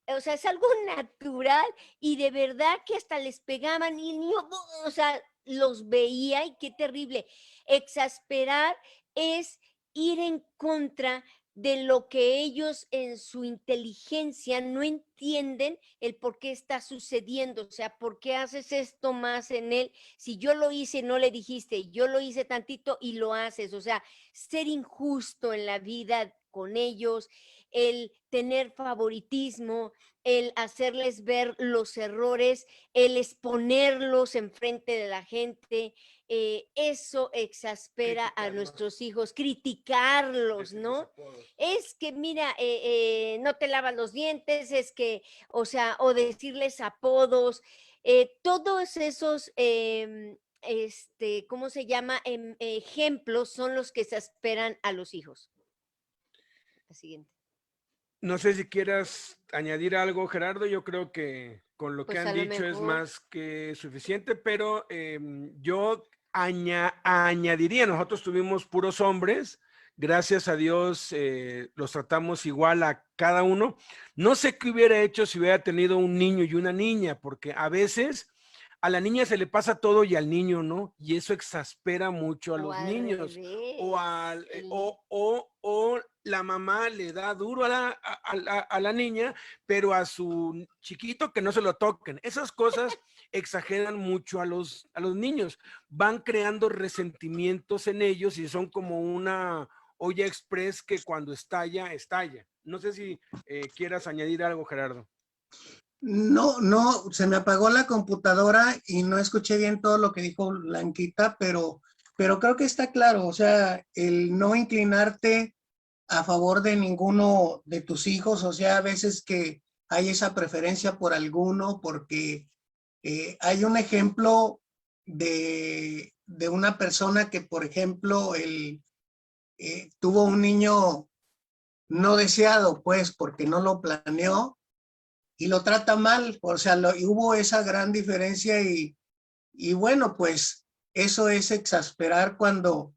o sea, es algo natural y de verdad que hasta les pegaban y el niño, o sea, los veía y qué terrible. Exasperar es ir en contra de lo que ellos en su inteligencia no entienden el por qué está sucediendo, o sea, por qué haces esto más en él, si yo lo hice, no le dijiste, yo lo hice tantito y lo haces, o sea, ser injusto en la vida con ellos, el tener favoritismo, el hacerles ver los errores, el exponerlos enfrente de la gente, eso exaspera a nuestros hijos, criticarlos, ¿no? Es que mira, no te lavas los dientes, es que, o sea, o decirles apodos, todos esos, ¿cómo se llama? Ejemplos son los que exasperan a los hijos. La siguiente. No sé si quieras añadir algo, Gerardo. Yo creo que con lo que Pues han a lo dicho es mejor. más que suficiente, pero yo añadiría, nosotros tuvimos puros hombres, gracias a Dios los tratamos igual a cada uno. No sé qué hubiera hecho si hubiera tenido un niño y una niña, porque a veces a la niña se le pasa todo y al niño no, y eso exaspera mucho a O los al niños. O, revés. o la mamá le da duro a la niña, pero a su chiquito que no se lo toquen. Esas cosas exageran mucho a los niños. Van creando resentimientos en ellos y son como una olla express que cuando estalla, estalla. No sé si quieras añadir algo, Gerardo. No, se me apagó la computadora y no escuché bien todo lo que dijo Blanquita, pero creo que está claro, o sea, el no inclinarte a favor de ninguno de tus hijos, o sea, a veces que hay esa preferencia por alguno, porque hay un ejemplo de una persona que, por ejemplo, tuvo un niño no deseado, pues, porque no lo planeó y lo trata mal, o sea, y hubo esa gran diferencia y bueno, pues eso es exasperar cuando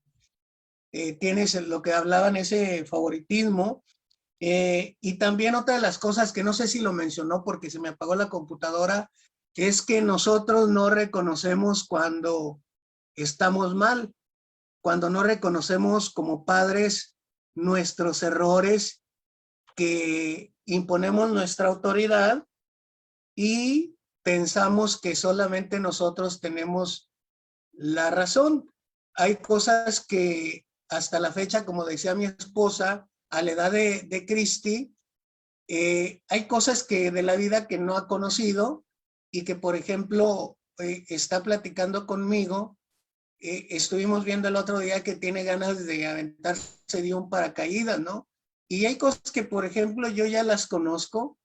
tienes lo que hablaban, ese favoritismo. Y también otra de las cosas que no sé si lo mencionó porque se me apagó la computadora, es que nosotros no reconocemos cuando estamos mal, cuando no reconocemos como padres nuestros errores, que imponemos nuestra autoridad y pensamos que solamente nosotros tenemos la razón. Hay cosas que hasta la fecha, como decía mi esposa, a la edad de Cristi, hay cosas que de la vida que no ha conocido y que, por ejemplo, está platicando conmigo. Estuvimos viendo el otro día que tiene ganas de aventarse de un paracaídas, ¿no? Y hay cosas que, por ejemplo, yo ya las conozco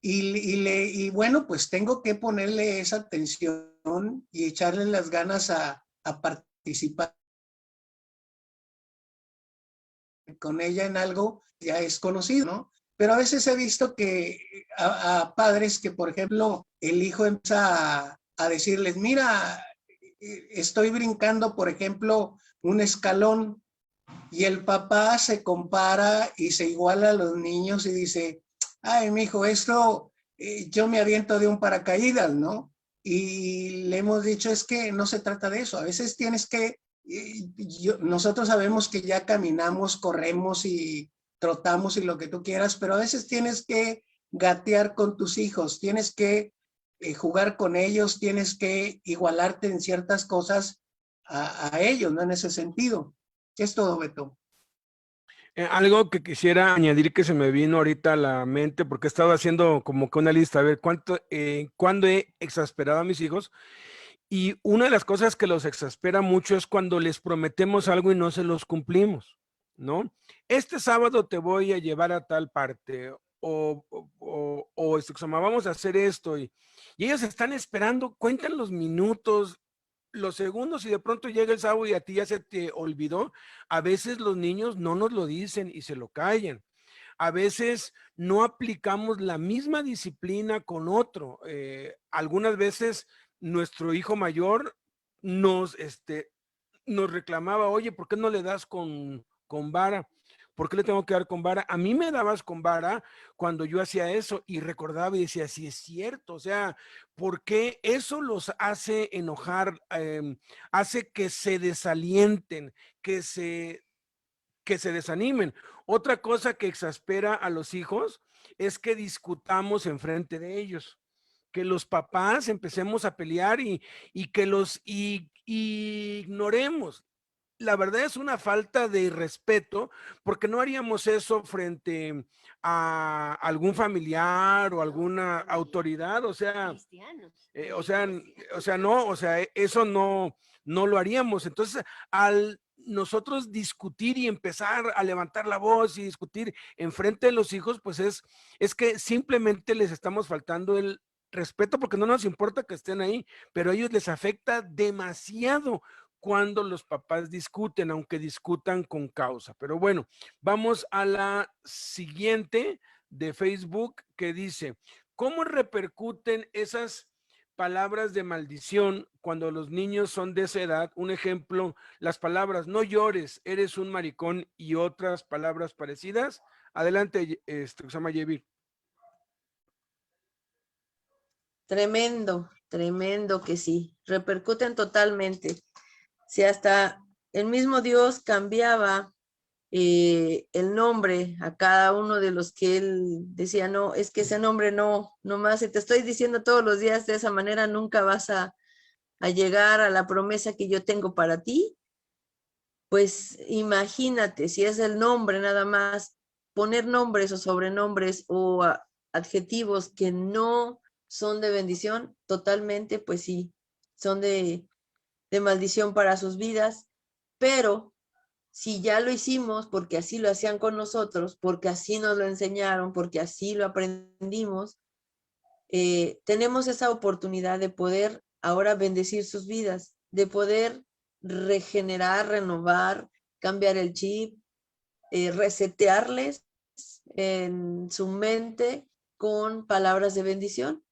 y bueno, pues tengo que ponerle esa atención y echarle las ganas a participar con ella en algo ya es conocido, ¿no? Pero a veces he visto que a padres que, por ejemplo, el hijo empieza a decirles, mira, estoy brincando, por ejemplo, un escalón y el papá se compara y se iguala a los niños y dice, ay, mijo, esto yo me aviento de un paracaídas, ¿no? Y le hemos dicho, es que no se trata de eso. A veces tienes que, nosotros sabemos que ya caminamos, corremos y trotamos y lo que tú quieras, pero a veces tienes que gatear con tus hijos, tienes que jugar con ellos, tienes que igualarte en ciertas cosas a ellos, ¿no? En ese sentido. ¿Qué es todo, Beto? Algo que quisiera añadir que se me vino ahorita a la mente, porque he estado haciendo como que una lista, a ver cuándo he exasperado a mis hijos. Y una de las cosas que los exaspera mucho es cuando les prometemos algo y no se los cumplimos, ¿no? Este sábado te voy a llevar a tal parte, vamos a hacer esto, y ellos están esperando, cuentan los minutos, los segundos, y de pronto llega el sábado y a ti ya se te olvidó. A veces los niños no nos lo dicen y se lo callan. A veces no aplicamos la misma disciplina con otro. Algunas veces nuestro hijo mayor nos nos reclamaba, oye, ¿por qué no le das con vara? ¿Por qué le tengo que dar con vara? A mí me dabas con vara cuando yo hacía eso y recordaba y decía, sí es cierto, o sea, ¿por qué eso los hace enojar? Hace que se desalienten, que se desanimen. Otra cosa que exaspera a los hijos es que discutamos enfrente de ellos, que los papás empecemos a pelear y que y ignoremos. La verdad es una falta de respeto porque no haríamos eso frente a algún familiar o alguna autoridad, o sea, Cristianos. no, o sea, eso no lo haríamos. Entonces, al nosotros discutir y empezar a levantar la voz y discutir enfrente de los hijos, pues es que simplemente les estamos faltando el respeto porque no nos importa que estén ahí, pero a ellos les afecta demasiado cuando los papás discuten, aunque discutan con causa. Pero bueno, vamos a la siguiente de Facebook que dice, ¿cómo repercuten esas palabras de maldición cuando los niños son de esa edad? Un ejemplo, las palabras no llores, eres un maricón y otras palabras parecidas. Adelante, se llama Yevir. Tremendo, tremendo que sí, repercuten totalmente. Si hasta el mismo Dios cambiaba el nombre a cada uno de los que él decía, no, es que ese nombre no más, si te estoy diciendo todos los días de esa manera, nunca vas a llegar a la promesa que yo tengo para ti. Pues imagínate, si es el nombre nada más, poner nombres o sobrenombres o adjetivos que no son de bendición, totalmente, pues sí, son de maldición para sus vidas, pero si ya lo hicimos porque así lo hacían con nosotros, porque así nos lo enseñaron, porque así lo aprendimos, tenemos esa oportunidad de poder ahora bendecir sus vidas, de poder regenerar, renovar, cambiar el chip, resetearles en su mente con palabras de bendición,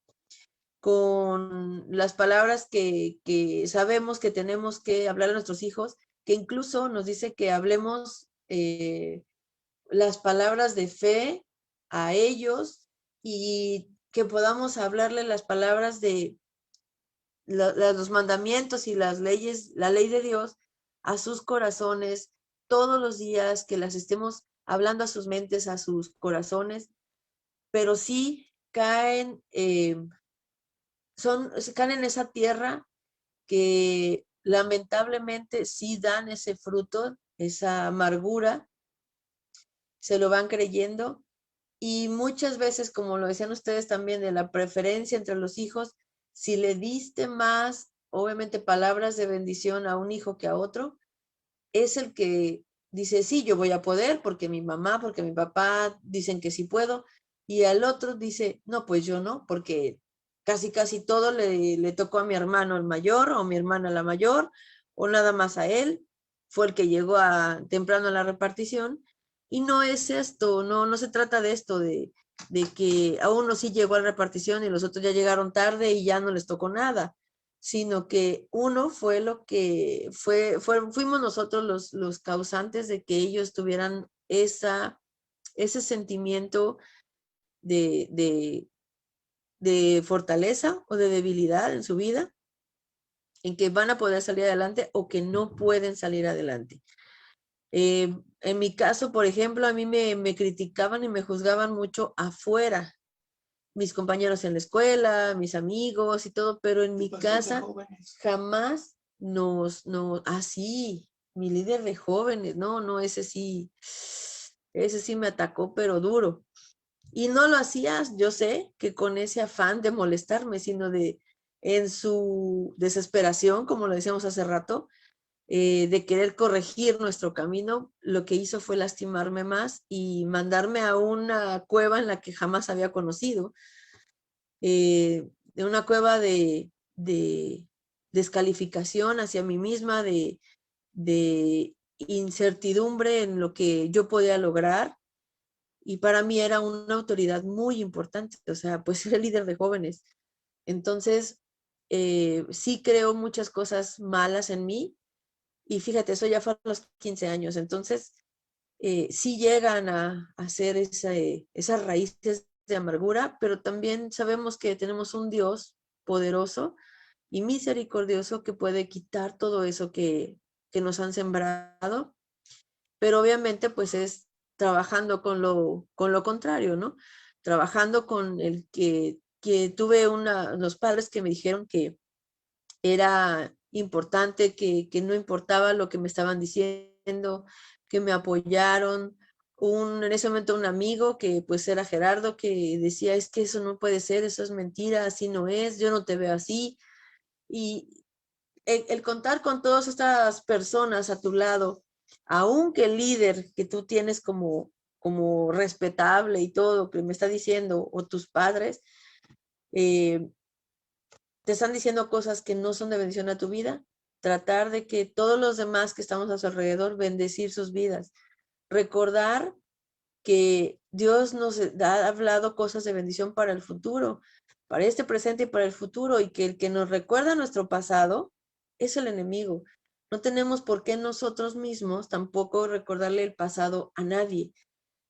con las palabras que sabemos que tenemos que hablar a nuestros hijos, que incluso nos dice que hablemos las palabras de fe a ellos y que podamos hablarle las palabras de los mandamientos y las leyes, la ley de Dios a sus corazones todos los días, que las estemos hablando a sus mentes, a sus corazones, pero sí caen, caen en esa tierra que lamentablemente sí dan ese fruto, esa amargura, se lo van creyendo y muchas veces, como lo decían ustedes también, de la preferencia entre los hijos, si le diste más, obviamente, palabras de bendición a un hijo que a otro, es el que dice, sí, yo voy a poder porque mi mamá, porque mi papá dicen que sí puedo, y al otro dice, no, pues yo no, porque casi todo le tocó a mi hermano el mayor o mi hermana la mayor, o nada más a él, fue el que llegó temprano a la repartición, y no es esto, no se trata de esto, de que a uno sí llegó a la repartición y los otros ya llegaron tarde y ya no les tocó nada, sino que uno fue lo que fuimos nosotros los causantes de que ellos tuvieran ese sentimiento de fortaleza o de debilidad en su vida, en que van a poder salir adelante o que no pueden salir adelante. En mi caso, por ejemplo, a mí me criticaban y me juzgaban mucho afuera, mis compañeros en la escuela, mis amigos y todo, pero en mi casa jamás así, mi líder de jóvenes, no, ese sí me atacó, pero duro. Y no lo hacías, yo sé, que con ese afán de molestarme, sino en su desesperación, como lo decíamos hace rato, de querer corregir nuestro camino, lo que hizo fue lastimarme más y mandarme a una cueva en la que jamás había conocido, de una cueva de descalificación hacia mí misma, de incertidumbre en lo que yo podía lograr, y para mí era una autoridad muy importante, o sea, pues era el líder de jóvenes. Entonces, sí creo muchas cosas malas en mí, Y fíjate, eso ya fue a los 15 años. Entonces, sí llegan a hacer esas raíces de amargura, pero también sabemos que tenemos un Dios poderoso y misericordioso que puede quitar todo eso que nos han sembrado, pero obviamente pues es trabajando con lo contrario, ¿no? Trabajando con el que tuve los padres que me dijeron que era importante, que no importaba lo que me estaban diciendo, que me apoyaron. En ese momento un amigo que pues era Gerardo, que decía, es que eso no puede ser, eso es mentira, así no es, yo no te veo así. Y el contar con todas estas personas a tu lado, aunque el líder que tú tienes como respetable y todo, que me está diciendo, o tus padres, te están diciendo cosas que no son de bendición a tu vida, tratar de que todos los demás que estamos a su alrededor, bendecir sus vidas. Recordar que Dios nos ha hablado cosas de bendición para el futuro, para este presente y para el futuro, y que el que nos recuerda nuestro pasado es el enemigo. No tenemos por qué nosotros mismos tampoco recordarle el pasado a nadie.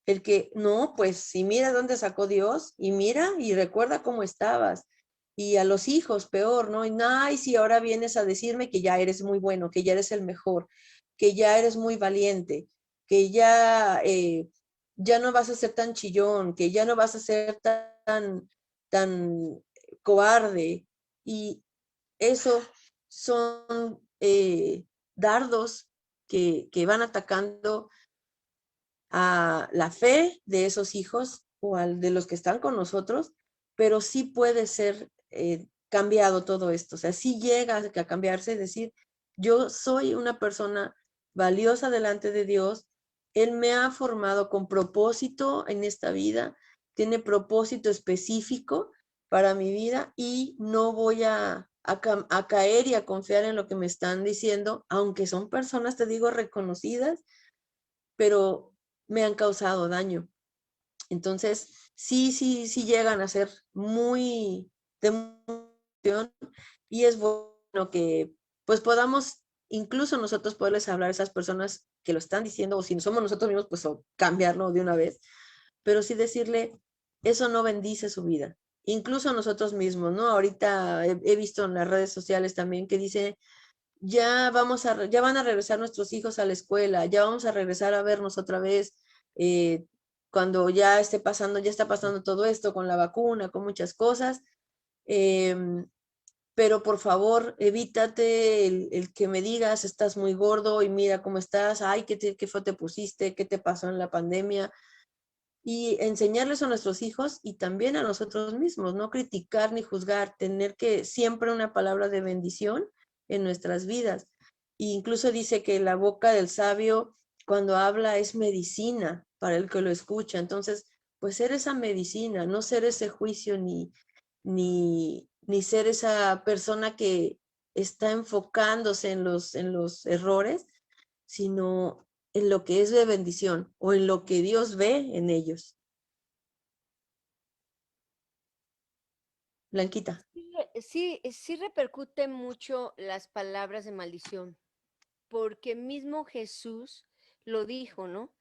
El que, no, pues si mira dónde sacó Dios, y mira y recuerda cómo estabas. Y a los hijos, peor, ¿no? Y ay, si ahora vienes a decirme que ya eres muy bueno, que ya eres el mejor, que ya eres muy valiente, que ya no vas a ser tan chillón, que ya no vas a ser tan cobarde. Y eso son dardos que van atacando a la fe de esos hijos o de los que están con nosotros, pero sí puede ser cambiado todo esto. O sea, sí llega a cambiarse, es decir, yo soy una persona valiosa delante de Dios, Él me ha formado con propósito en esta vida, tiene propósito específico para mi vida y no voy a caer y a confiar en lo que me están diciendo, aunque son personas, te digo, reconocidas, pero me han causado daño. Entonces, sí llegan a ser muy de emoción, y es bueno que pues podamos incluso nosotros poderles hablar a esas personas que lo están diciendo, o si no somos nosotros mismos, pues cambiarlo de una vez, pero sí decirle, eso no bendice su vida. Incluso nosotros mismos, ¿no? Ahorita he visto en las redes sociales también que dice, ya van a regresar nuestros hijos a la escuela, ya vamos a regresar a vernos otra vez, cuando ya está pasando todo esto con la vacuna, con muchas cosas, pero por favor, evítate el que me digas, estás muy gordo y mira cómo estás, ay, qué fue te pusiste, qué te pasó en la pandemia, y enseñarles a nuestros hijos y también a nosotros mismos, no criticar ni juzgar, tener que siempre una palabra de bendición en nuestras vidas. E incluso dice que la boca del sabio cuando habla es medicina para el que lo escucha. Entonces, pues ser esa medicina, no ser ese juicio ni ser esa persona que está enfocándose en los errores, sino en lo que es de bendición o en lo que Dios ve en ellos. Blanquita. Sí repercuten mucho las palabras de maldición, porque mismo Jesús lo dijo, ¿no?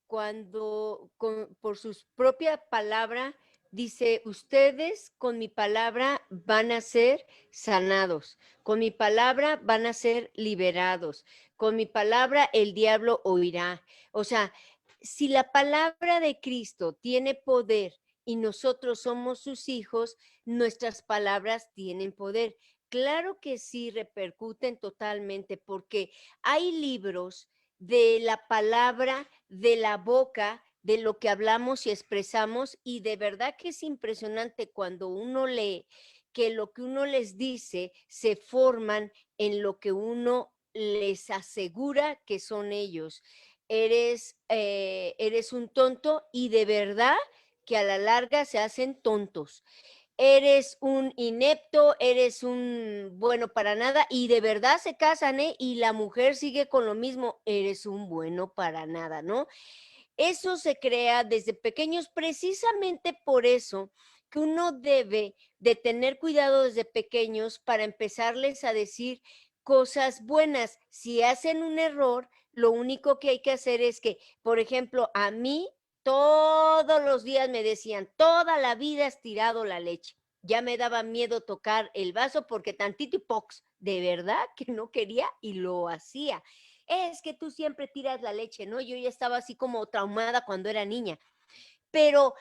Por su propia palabra dice, ustedes con mi palabra van a ser sanados, con mi palabra van a ser liberados, con mi palabra el diablo oirá. O sea, si la palabra de Cristo tiene poder y nosotros somos sus hijos, nuestras palabras tienen poder. Claro que sí repercuten totalmente, porque hay libros de la palabra, de la boca, de lo que hablamos y expresamos, y de verdad que es impresionante cuando uno lee que lo que uno les dice se forman en lo que uno les asegura que son ellos. Eres un tonto, y de verdad que a la larga se hacen tontos. Eres un inepto, eres un bueno para nada, y de verdad se casan, ¿eh? Y la mujer sigue con lo mismo, eres un bueno para nada, ¿no? Eso se crea desde pequeños, precisamente por eso que uno debe de tener cuidado desde pequeños para empezarles a decir cosas buenas. Si hacen un error, lo único que hay que hacer es que, por ejemplo, a mí todos los días me decían, toda la vida has tirado la leche. Ya me daba miedo tocar el vaso porque tantito y pox, de verdad que no quería y lo hacía. Es que tú siempre tiras la leche, ¿no? Yo ya estaba así como traumada cuando era niña. Pero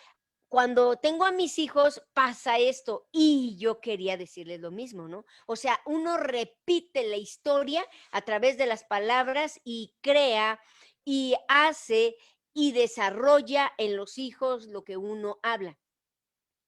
cuando tengo a mis hijos pasa esto y yo quería decirles lo mismo, ¿no? O sea, uno repite la historia a través de las palabras y crea y hace y desarrolla en los hijos lo que uno habla.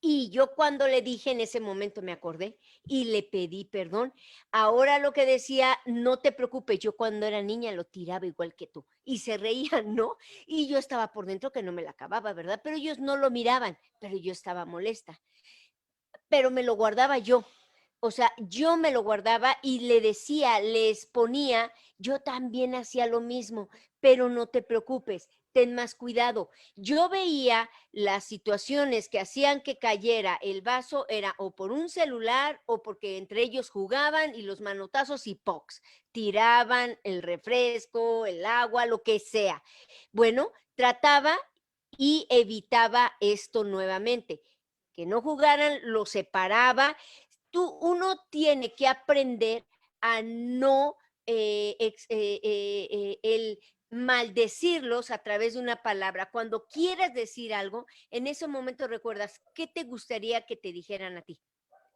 Y yo cuando le dije en ese momento me acordé y le pedí perdón. Ahora lo que decía, no te preocupes, yo cuando era niña lo tiraba igual que tú. Y se reían, ¿no? Y yo estaba por dentro que no me la acababa, ¿verdad? Pero ellos no lo miraban, pero yo estaba molesta. Pero me lo guardaba yo. O sea, yo me lo guardaba y le decía, les ponía, yo también hacía lo mismo, pero no te preocupes, ten más cuidado. Yo veía las situaciones que hacían que cayera el vaso, era o por un celular o porque entre ellos jugaban y los manotazos y pox, tiraban el refresco, el agua, lo que sea. Bueno, trataba y evitaba esto nuevamente. Que no jugaran, lo separaba. Uno tiene que aprender a no el maldecirlos a través de una palabra. Cuando quieras decir algo, en ese momento recuerdas qué te gustaría que te dijeran a ti.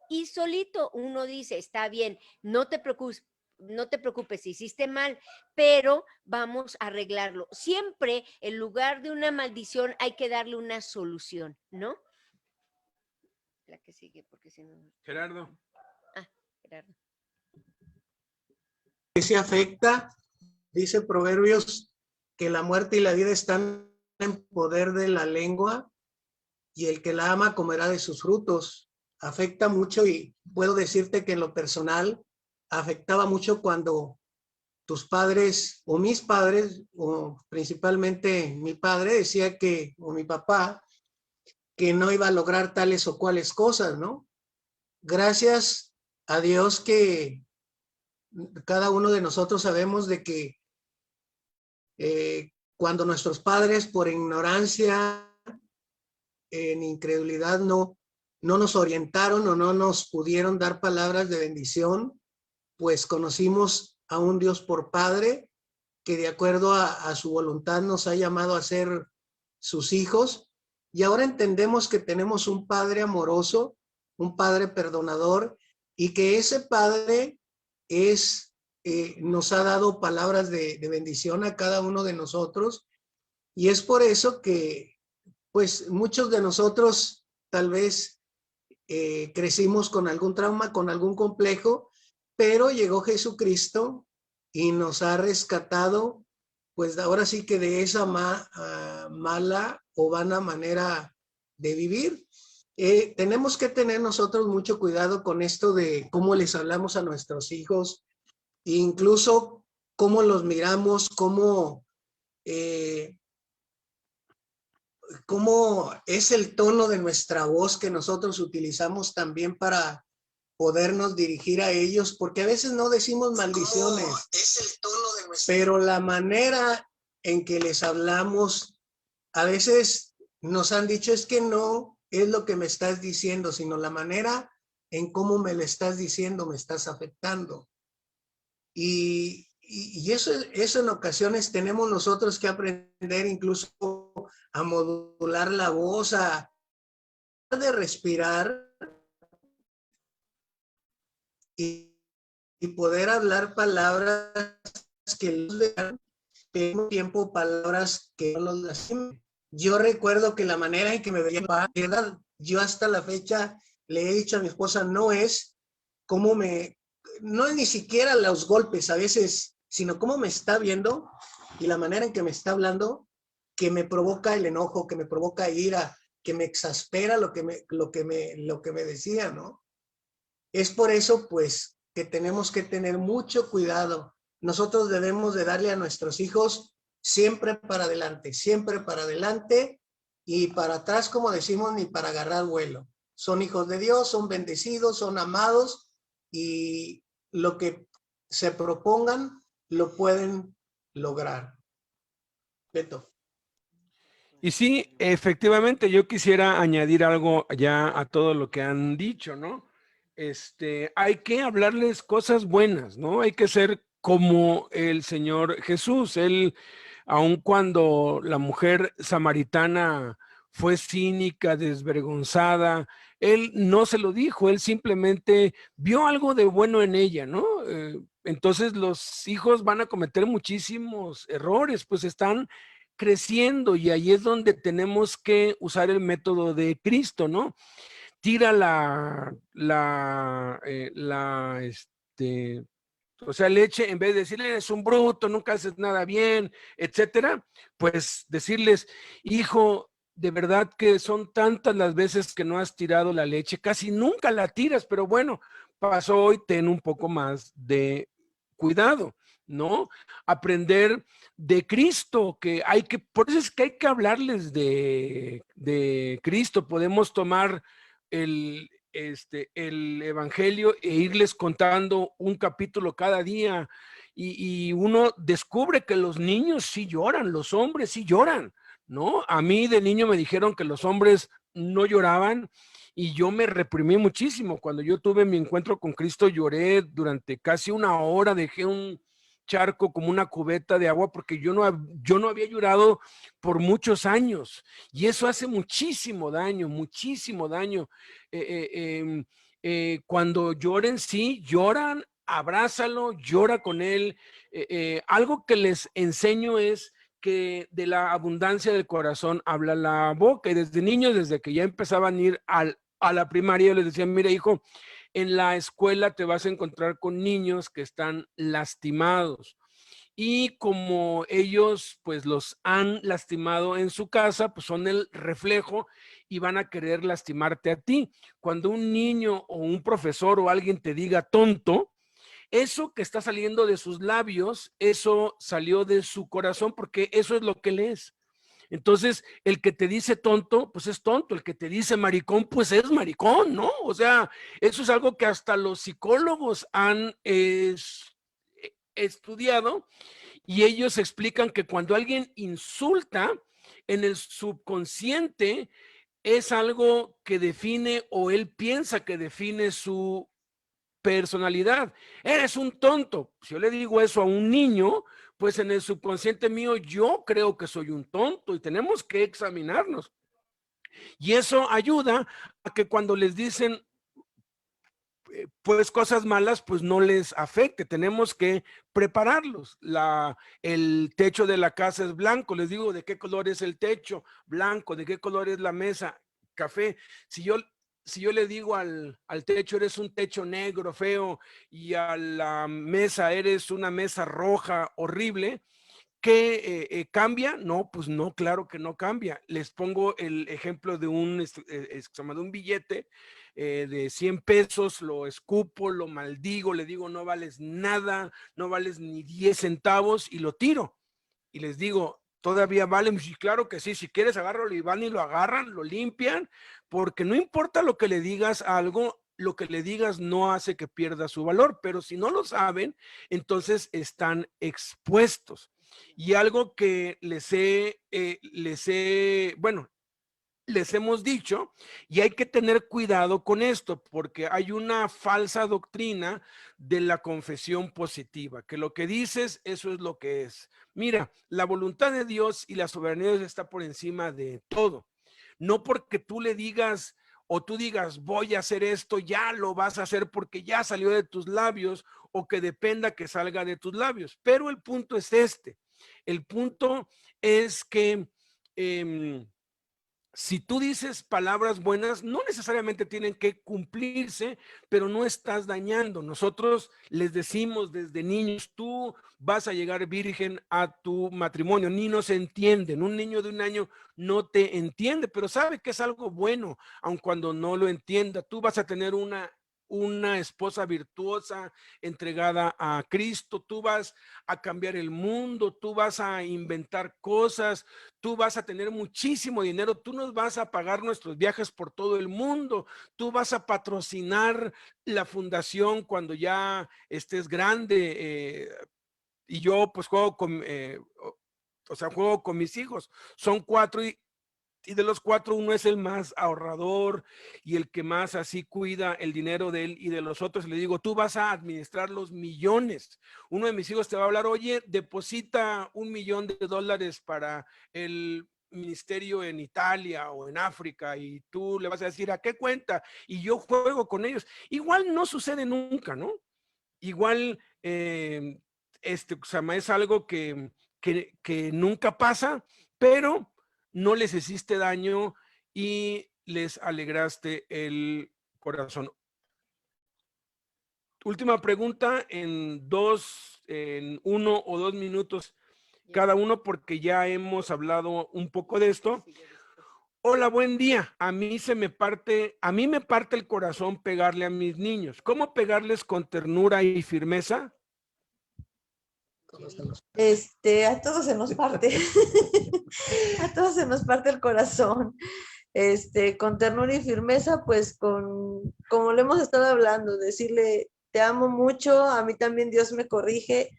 Y solito uno dice, está bien, no te preocupes, hiciste mal, pero vamos a arreglarlo. Siempre, en lugar de una maldición, hay que darle una solución, ¿no? La que sigue, porque si no... Gerardo. Gerardo. Que se afecta, dice Proverbios, que la muerte y la vida están en poder de la lengua y el que la ama comerá de sus frutos. Afecta mucho y puedo decirte que en lo personal afectaba mucho cuando tus padres o mis padres, o principalmente mi padre decía que, o mi papá, que no iba a lograr tales o cuales cosas, ¿no? Gracias a Dios que cada uno de nosotros sabemos de que cuando nuestros padres por ignorancia, en incredulidad, no nos orientaron o no nos pudieron dar palabras de bendición, pues conocimos a un Dios por Padre que de acuerdo a su voluntad nos ha llamado a ser sus hijos, y ahora entendemos que tenemos un Padre amoroso, un Padre perdonador, y que ese Padre nos ha dado palabras de bendición a cada uno de nosotros, y es por eso que pues muchos de nosotros tal vez crecimos con algún trauma, con algún complejo, pero llegó Jesucristo y nos ha rescatado, pues ahora sí que de esa mala o vana manera de vivir. Tenemos que tener nosotros mucho cuidado con esto de cómo les hablamos a nuestros hijos, incluso cómo los miramos, cómo es el tono de nuestra voz que nosotros utilizamos también para podernos dirigir a ellos, porque a veces no decimos maldiciones, pero la manera en que les hablamos, a veces nos han dicho, es que no es lo que me estás diciendo, sino la manera en cómo me lo estás diciendo, me estás afectando. Y eso en ocasiones tenemos nosotros que aprender incluso a modular la voz, a de respirar y poder hablar palabras que los vean, pero al mismo tiempo palabras que no los lastimen. Yo recuerdo que la manera en que me veía, ¿verdad? Yo hasta la fecha le he dicho a mi esposa, no es ni siquiera los golpes a veces, sino cómo me está viendo y la manera en que me está hablando, que me provoca el enojo, que me provoca ira, que me exaspera lo que me decía, ¿no? Es por eso, pues, que tenemos que tener mucho cuidado. Nosotros debemos de darle a nuestros hijos siempre para adelante y para atrás, como decimos, ni para agarrar vuelo. Son hijos de Dios, son bendecidos, son amados, y lo que se propongan, lo pueden lograr. Beto. Y sí, efectivamente, yo quisiera añadir algo ya a todo lo que han dicho, ¿no? Hay que hablarles cosas buenas, ¿no? Hay que ser como el Señor Jesús. Él, aun cuando la mujer samaritana fue cínica, desvergonzada, él no se lo dijo, él simplemente vio algo de bueno en ella, ¿no? Entonces los hijos van a cometer muchísimos errores, pues están creciendo y ahí es donde tenemos que usar el método de Cristo, ¿no? Tira o sea, leche, en vez de decirle, eres un bruto, nunca haces nada bien, etcétera, pues decirles, hijo, de verdad que son tantas las veces que no has tirado la leche, casi nunca la tiras, pero bueno, pasó hoy, ten un poco más de cuidado, ¿no? Aprender de Cristo, que hay que, por eso es que hay que hablarles de Cristo. Podemos tomar el evangelio e irles contando un capítulo cada día y uno descubre que los niños sí lloran, los hombres sí lloran, ¿no? A mí de niño me dijeron que los hombres no lloraban y yo me reprimí muchísimo. Cuando yo tuve mi encuentro con Cristo lloré durante casi una hora, dejé un charco como una cubeta de agua porque yo no había llorado por muchos años y eso hace muchísimo daño, muchísimo daño. Cuando lloren, sí, lloran, abrázalo, llora con él. Algo que les enseño es que de la abundancia del corazón habla la boca y desde niños, desde que ya empezaban a ir a la primaria, yo les decía, mira hijo, en la escuela te vas a encontrar con niños que están lastimados y como ellos pues los han lastimado en su casa, pues son el reflejo y van a querer lastimarte a ti. Cuando un niño o un profesor o alguien te diga tonto, eso que está saliendo de sus labios, eso salió de su corazón porque eso es lo que él es. Entonces, el que te dice tonto, pues es tonto. El que te dice maricón, pues es maricón, ¿no? O sea, eso es algo que hasta los psicólogos han estudiado y ellos explican que cuando alguien insulta en el subconsciente es algo que define o él piensa que define su personalidad. Eres un tonto. Si yo le digo eso a un niño, pues en el subconsciente mío yo creo que soy un tonto y tenemos que examinarnos. Y eso ayuda a que cuando les dicen pues cosas malas, pues no les afecte. Tenemos que prepararlos. El techo de la casa es blanco. Les digo, ¿de qué color es el techo? Blanco. ¿De qué color es la mesa? Café. Si yo le digo al techo, eres un techo negro, feo, y a la mesa, eres una mesa roja, horrible, ¿qué cambia? No, pues no, claro que no cambia. Les pongo el ejemplo de un billete de 100 pesos, lo escupo, lo maldigo, le digo, no vales nada, no vales ni 10 centavos y lo tiro. Y les digo, ¿todavía vale? Sí, claro que sí, si quieres agárralo y van y lo agarran, lo limpian, porque no importa lo que le digas a algo, lo que le digas no hace que pierda su valor, pero si no lo saben, entonces están expuestos. Y algo que les hemos dicho, y hay que tener cuidado con esto, porque hay una falsa doctrina de la confesión positiva, que lo que dices, eso es lo que es. Mira, la voluntad de Dios y la soberanía de Dios está por encima de todo. No porque tú le digas o tú digas, voy a hacer esto, ya lo vas a hacer porque ya salió de tus labios o que dependa que salga de tus labios. Pero el punto es este. El punto es que si tú dices palabras buenas, no necesariamente tienen que cumplirse, pero no estás dañando. Nosotros les decimos desde niños, tú vas a llegar virgen a tu matrimonio, ni nos entienden. Un niño de 1 año no te entiende, pero sabe que es algo bueno, aun cuando no lo entienda. Tú vas a tener una esposa virtuosa, entregada a Cristo, tú vas a cambiar el mundo, tú vas a inventar cosas, tú vas a tener muchísimo dinero, tú nos vas a pagar nuestros viajes por todo el mundo, tú vas a patrocinar la fundación cuando ya estés grande, y yo pues juego con, juego con mis hijos, son 4 y de los 4 uno es el más ahorrador y el que más así cuida el dinero de él y de los otros. Le digo, tú vas a administrar los millones. Uno de mis hijos te va a hablar, oye, deposita $1,000,000 para el ministerio en Italia o en África, y tú le vas a decir, ¿a qué cuenta? Y yo juego con ellos. Igual no sucede nunca, ¿no? Igual, es algo que nunca pasa, pero no les hiciste daño y les alegraste el corazón. Última pregunta en 1 o 2 minutos cada uno, porque ya hemos hablado un poco de esto. Hola, buen día. A mí me parte el corazón pegarle a mis niños. ¿Cómo pegarles con ternura y firmeza? A todos se nos parte. A todos se nos parte el corazón. Con ternura y firmeza, pues como lo hemos estado hablando, decirle, te amo mucho, a mí también Dios me corrige,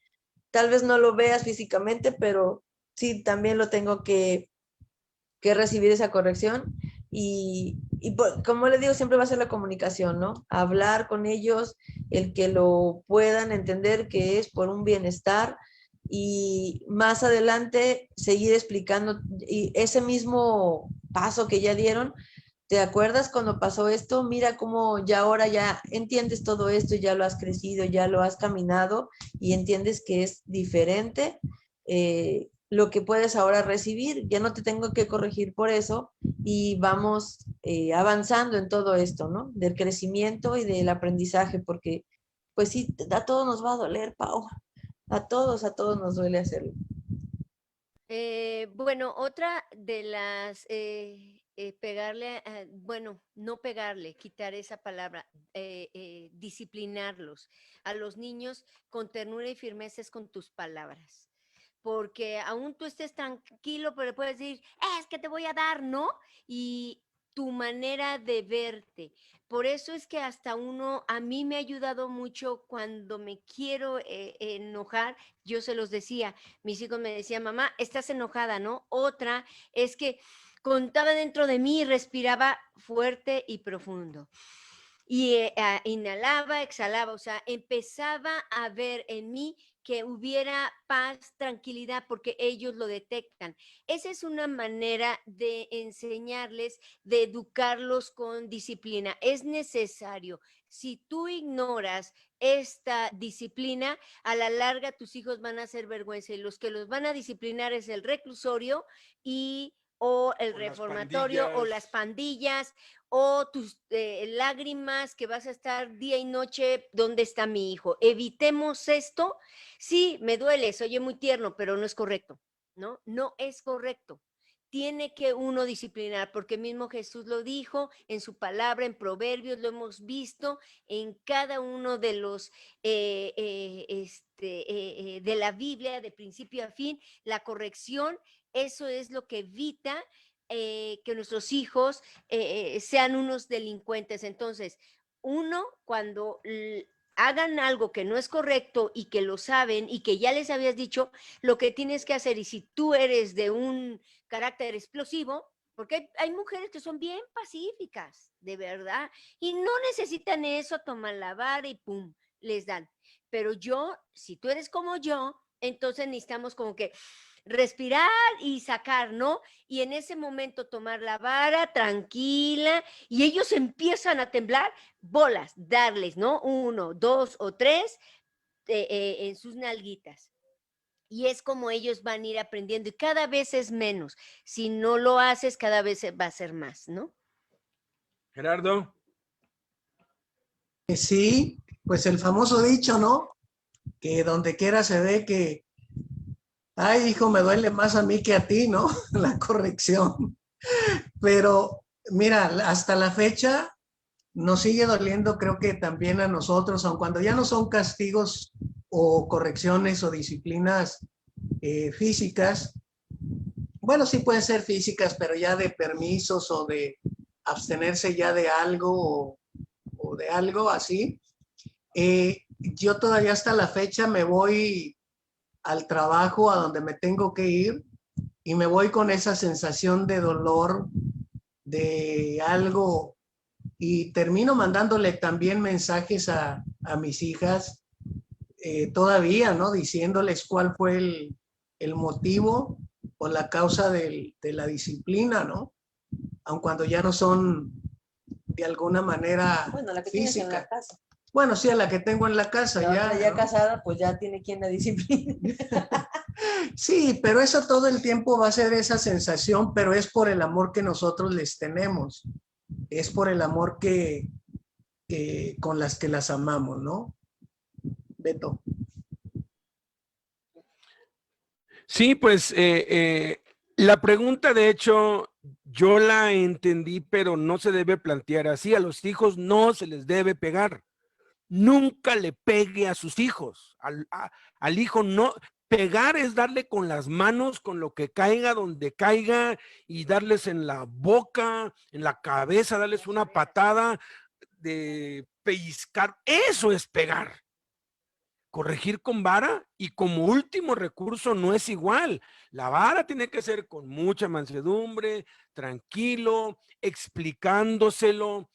tal vez no lo veas físicamente, pero sí, también lo tengo que recibir esa corrección. Y como le digo, siempre va a ser la comunicación, ¿no? Hablar con ellos, el que lo puedan entender que es por un bienestar, y más adelante seguir explicando, y ese mismo paso que ya dieron, ¿te acuerdas cuando pasó esto? Mira cómo ya ahora ya entiendes todo esto, ya lo has crecido, ya lo has caminado y entiendes que es diferente lo que puedes ahora recibir. Ya no te tengo que corregir por eso, y vamos avanzando en todo esto, ¿no? Del crecimiento y del aprendizaje, porque pues sí, a todos nos va a doler, Pau. A todos nos duele hacerlo. Bueno, otra de las, pegarle, no pegarle, quitar esa palabra, disciplinarlos a los niños con ternura y firmeza es con tus palabras. Porque aún tú estés tranquilo, pero le puedes decir, es que te voy a dar, ¿no? Y tu manera de verte. Por eso es que hasta a mí me ha ayudado mucho cuando me quiero enojar. Yo se los decía, mis hijos me decían, mamá, estás enojada, ¿no? Otra es que contaba dentro de mí y respiraba fuerte y profundo. Y inhalaba, exhalaba, o sea, empezaba a ver en mí que hubiera paz, tranquilidad, porque ellos lo detectan. Esa es una manera de enseñarles, de educarlos con disciplina. Es necesario. Si tú ignoras esta disciplina, a la larga tus hijos van a hacer vergüenza, y los que los van a disciplinar es el reclusorio o el reformatorio o las pandillas o tus lágrimas que vas a estar día y noche, ¿dónde está mi hijo? Evitemos esto. Sí, me duele, se oye muy tierno, pero no es correcto, ¿no? No es correcto. Tiene que uno disciplinar, porque mismo Jesús lo dijo en su palabra, en Proverbios, lo hemos visto en cada uno de los de la Biblia, de principio a fin, la corrección. Eso es lo que evita que nuestros hijos sean unos delincuentes. Entonces, uno, cuando hagan algo que no es correcto y que lo saben y que ya les habías dicho, lo que tienes que hacer, y si tú eres de un carácter explosivo, porque hay mujeres que son bien pacíficas, de verdad, y no necesitan eso, toman la vara y pum, les dan. Pero si tú eres como yo, entonces necesitamos como que respirar y sacar, ¿no? Y en ese momento tomar la vara tranquila, y ellos empiezan a temblar, bolas, darles, ¿no? 1, 2 o 3 en sus nalguitas. Y es como ellos van a ir aprendiendo, y cada vez es menos. Si no lo haces, cada vez va a ser más, ¿no? Gerardo. Sí, pues el famoso dicho, ¿no? Que donde quiera se ve que, ay, hijo, me duele más a mí que a ti, ¿no? La corrección. Pero mira, hasta la fecha, nos sigue doliendo, creo que también a nosotros, aun cuando ya no son castigos o correcciones o disciplinas físicas. Bueno, sí pueden ser físicas, pero ya de permisos o de abstenerse ya de algo o de algo así. Yo todavía hasta la fecha me voy al trabajo a donde me tengo que ir y me voy con esa sensación de dolor, de algo, y termino mandándole también mensajes a mis hijas todavía, ¿no? Diciéndoles cuál fue el motivo o la causa de la disciplina, ¿no? Aun cuando ya no son de alguna manera Bueno, la que física. tienes en la casa. Bueno, sí, a la que tengo en la casa La ya. otra ya ¿no? casada, pues ya tiene quien la disciplina. Sí, pero eso todo el tiempo va a ser esa sensación, pero es por el amor que nosotros les tenemos. Es por el amor que con las que las amamos, ¿no? Beto. Sí, pues la pregunta de hecho yo la entendí, pero no se debe plantear así. A los hijos no se les debe pegar. Nunca le pegue a sus hijos. Al hijo no. Pegar es darle con las manos, con lo que caiga, donde caiga, y darles en la boca, en la cabeza, darles una patada, de pellizcar. Eso es pegar. Corregir con vara, y como último recurso no es igual. La vara tiene que ser con mucha mansedumbre, tranquilo, explicándoselo.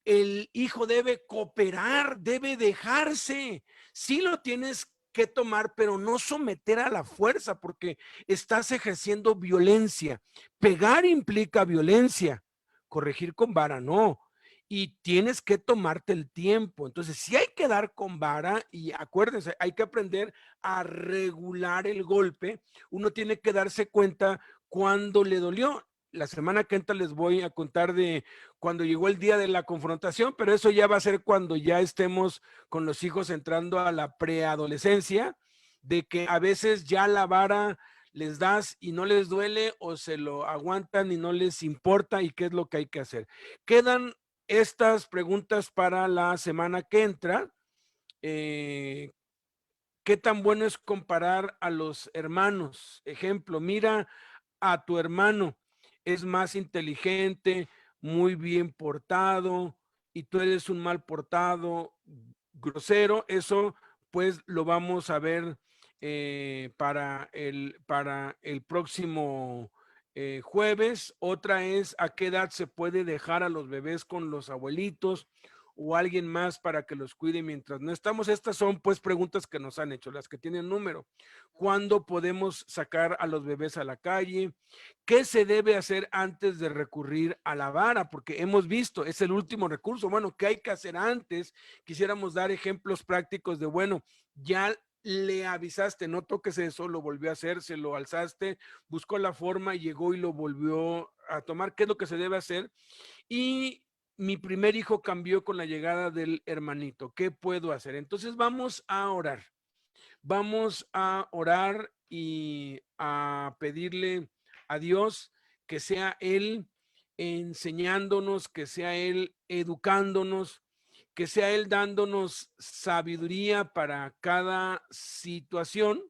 El hijo debe cooperar, debe dejarse. Sí lo tienes que tomar, pero no someter a la fuerza, porque estás ejerciendo violencia. Pegar implica violencia, corregir con vara no. Y tienes que tomarte el tiempo. Entonces, sí hay que dar con vara, y acuérdense, hay que aprender a regular el golpe. Uno tiene que darse cuenta cuando le dolió. La semana que entra les voy a contar de cuando llegó el día de la confrontación, pero eso ya va a ser cuando ya estemos con los hijos entrando a la preadolescencia, de que a veces ya la vara les das y no les duele, o se lo aguantan y no les importa, y qué es lo que hay que hacer. Quedan estas preguntas para la semana que entra. ¿Qué tan bueno es comparar a los hermanos? Ejemplo, mira a tu hermano, es más inteligente, muy bien portado, y tú eres un mal portado, grosero. Eso pues lo vamos a ver para el próximo jueves. Otra es a qué edad se puede dejar a los bebés con los abuelitos o alguien más para que los cuide mientras no estamos. Estas son pues preguntas que nos han hecho, las que tienen número. ¿Cuándo podemos sacar a los bebés a la calle? ¿Qué se debe hacer antes de recurrir a la vara? Porque hemos visto, es el último recurso. Bueno, ¿qué hay que hacer antes? Quisiéramos dar ejemplos prácticos de, bueno, ya le avisaste, no toques eso, lo volvió a hacer, se lo alzaste, buscó la forma, llegó y lo volvió a tomar. ¿Qué es lo que se debe hacer? Y mi primer hijo cambió con la llegada del hermanito. ¿Qué puedo hacer? Entonces vamos a orar. Vamos a orar y a pedirle a Dios que sea Él enseñándonos, que sea Él educándonos, que sea Él dándonos sabiduría para cada situación.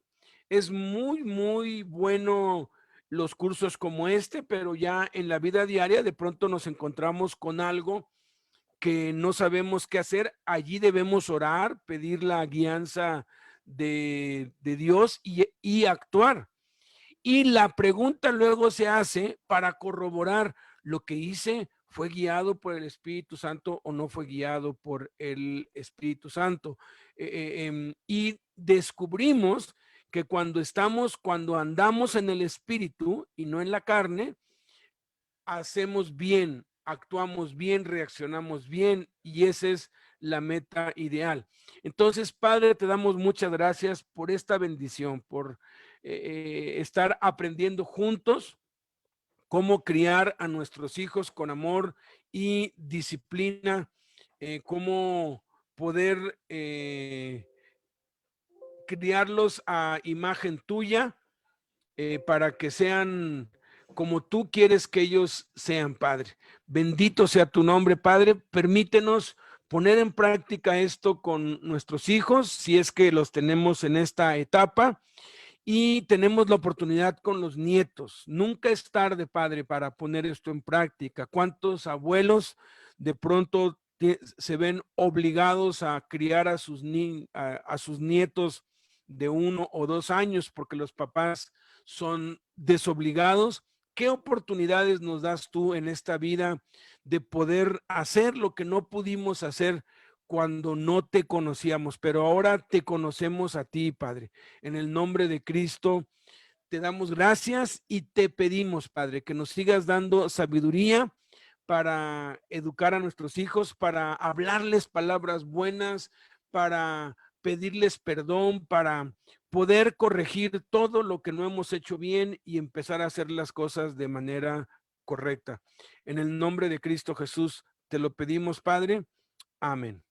Es muy, muy bueno los cursos como este, pero ya en la vida diaria de pronto nos encontramos con algo que no sabemos qué hacer. Allí debemos orar, pedir la guianza de Dios y actuar. Y la pregunta luego se hace para corroborar: lo que hice, ¿fue guiado por el Espíritu Santo o no fue guiado por el Espíritu Santo? Y descubrimos que cuando andamos en el Espíritu y no en la carne, hacemos bien, actuamos bien, reaccionamos bien, y esa es la meta ideal. Entonces, Padre, te damos muchas gracias por esta bendición, por estar aprendiendo juntos cómo criar a nuestros hijos con amor y disciplina, cómo poder criarlos a imagen tuya, para que sean como tú quieres que ellos sean, Padre. Bendito sea tu nombre, Padre. Permítenos poner en práctica esto con nuestros hijos, si es que los tenemos en esta etapa, y tenemos la oportunidad con los nietos. Nunca es tarde, Padre, para poner esto en práctica. ¿Cuántos abuelos de pronto se ven obligados a criar a sus nietos de 1 o 2 años porque los papás son desobligados? ¿Qué oportunidades nos das tú en esta vida de poder hacer lo que no pudimos hacer cuando no te conocíamos, pero ahora te conocemos a ti, Padre? En el nombre de Cristo, te damos gracias y te pedimos, Padre, que nos sigas dando sabiduría para educar a nuestros hijos, para hablarles palabras buenas, para pedirles perdón, para poder corregir todo lo que no hemos hecho bien y empezar a hacer las cosas de manera correcta. En el nombre de Cristo Jesús, te lo pedimos, Padre. Amén.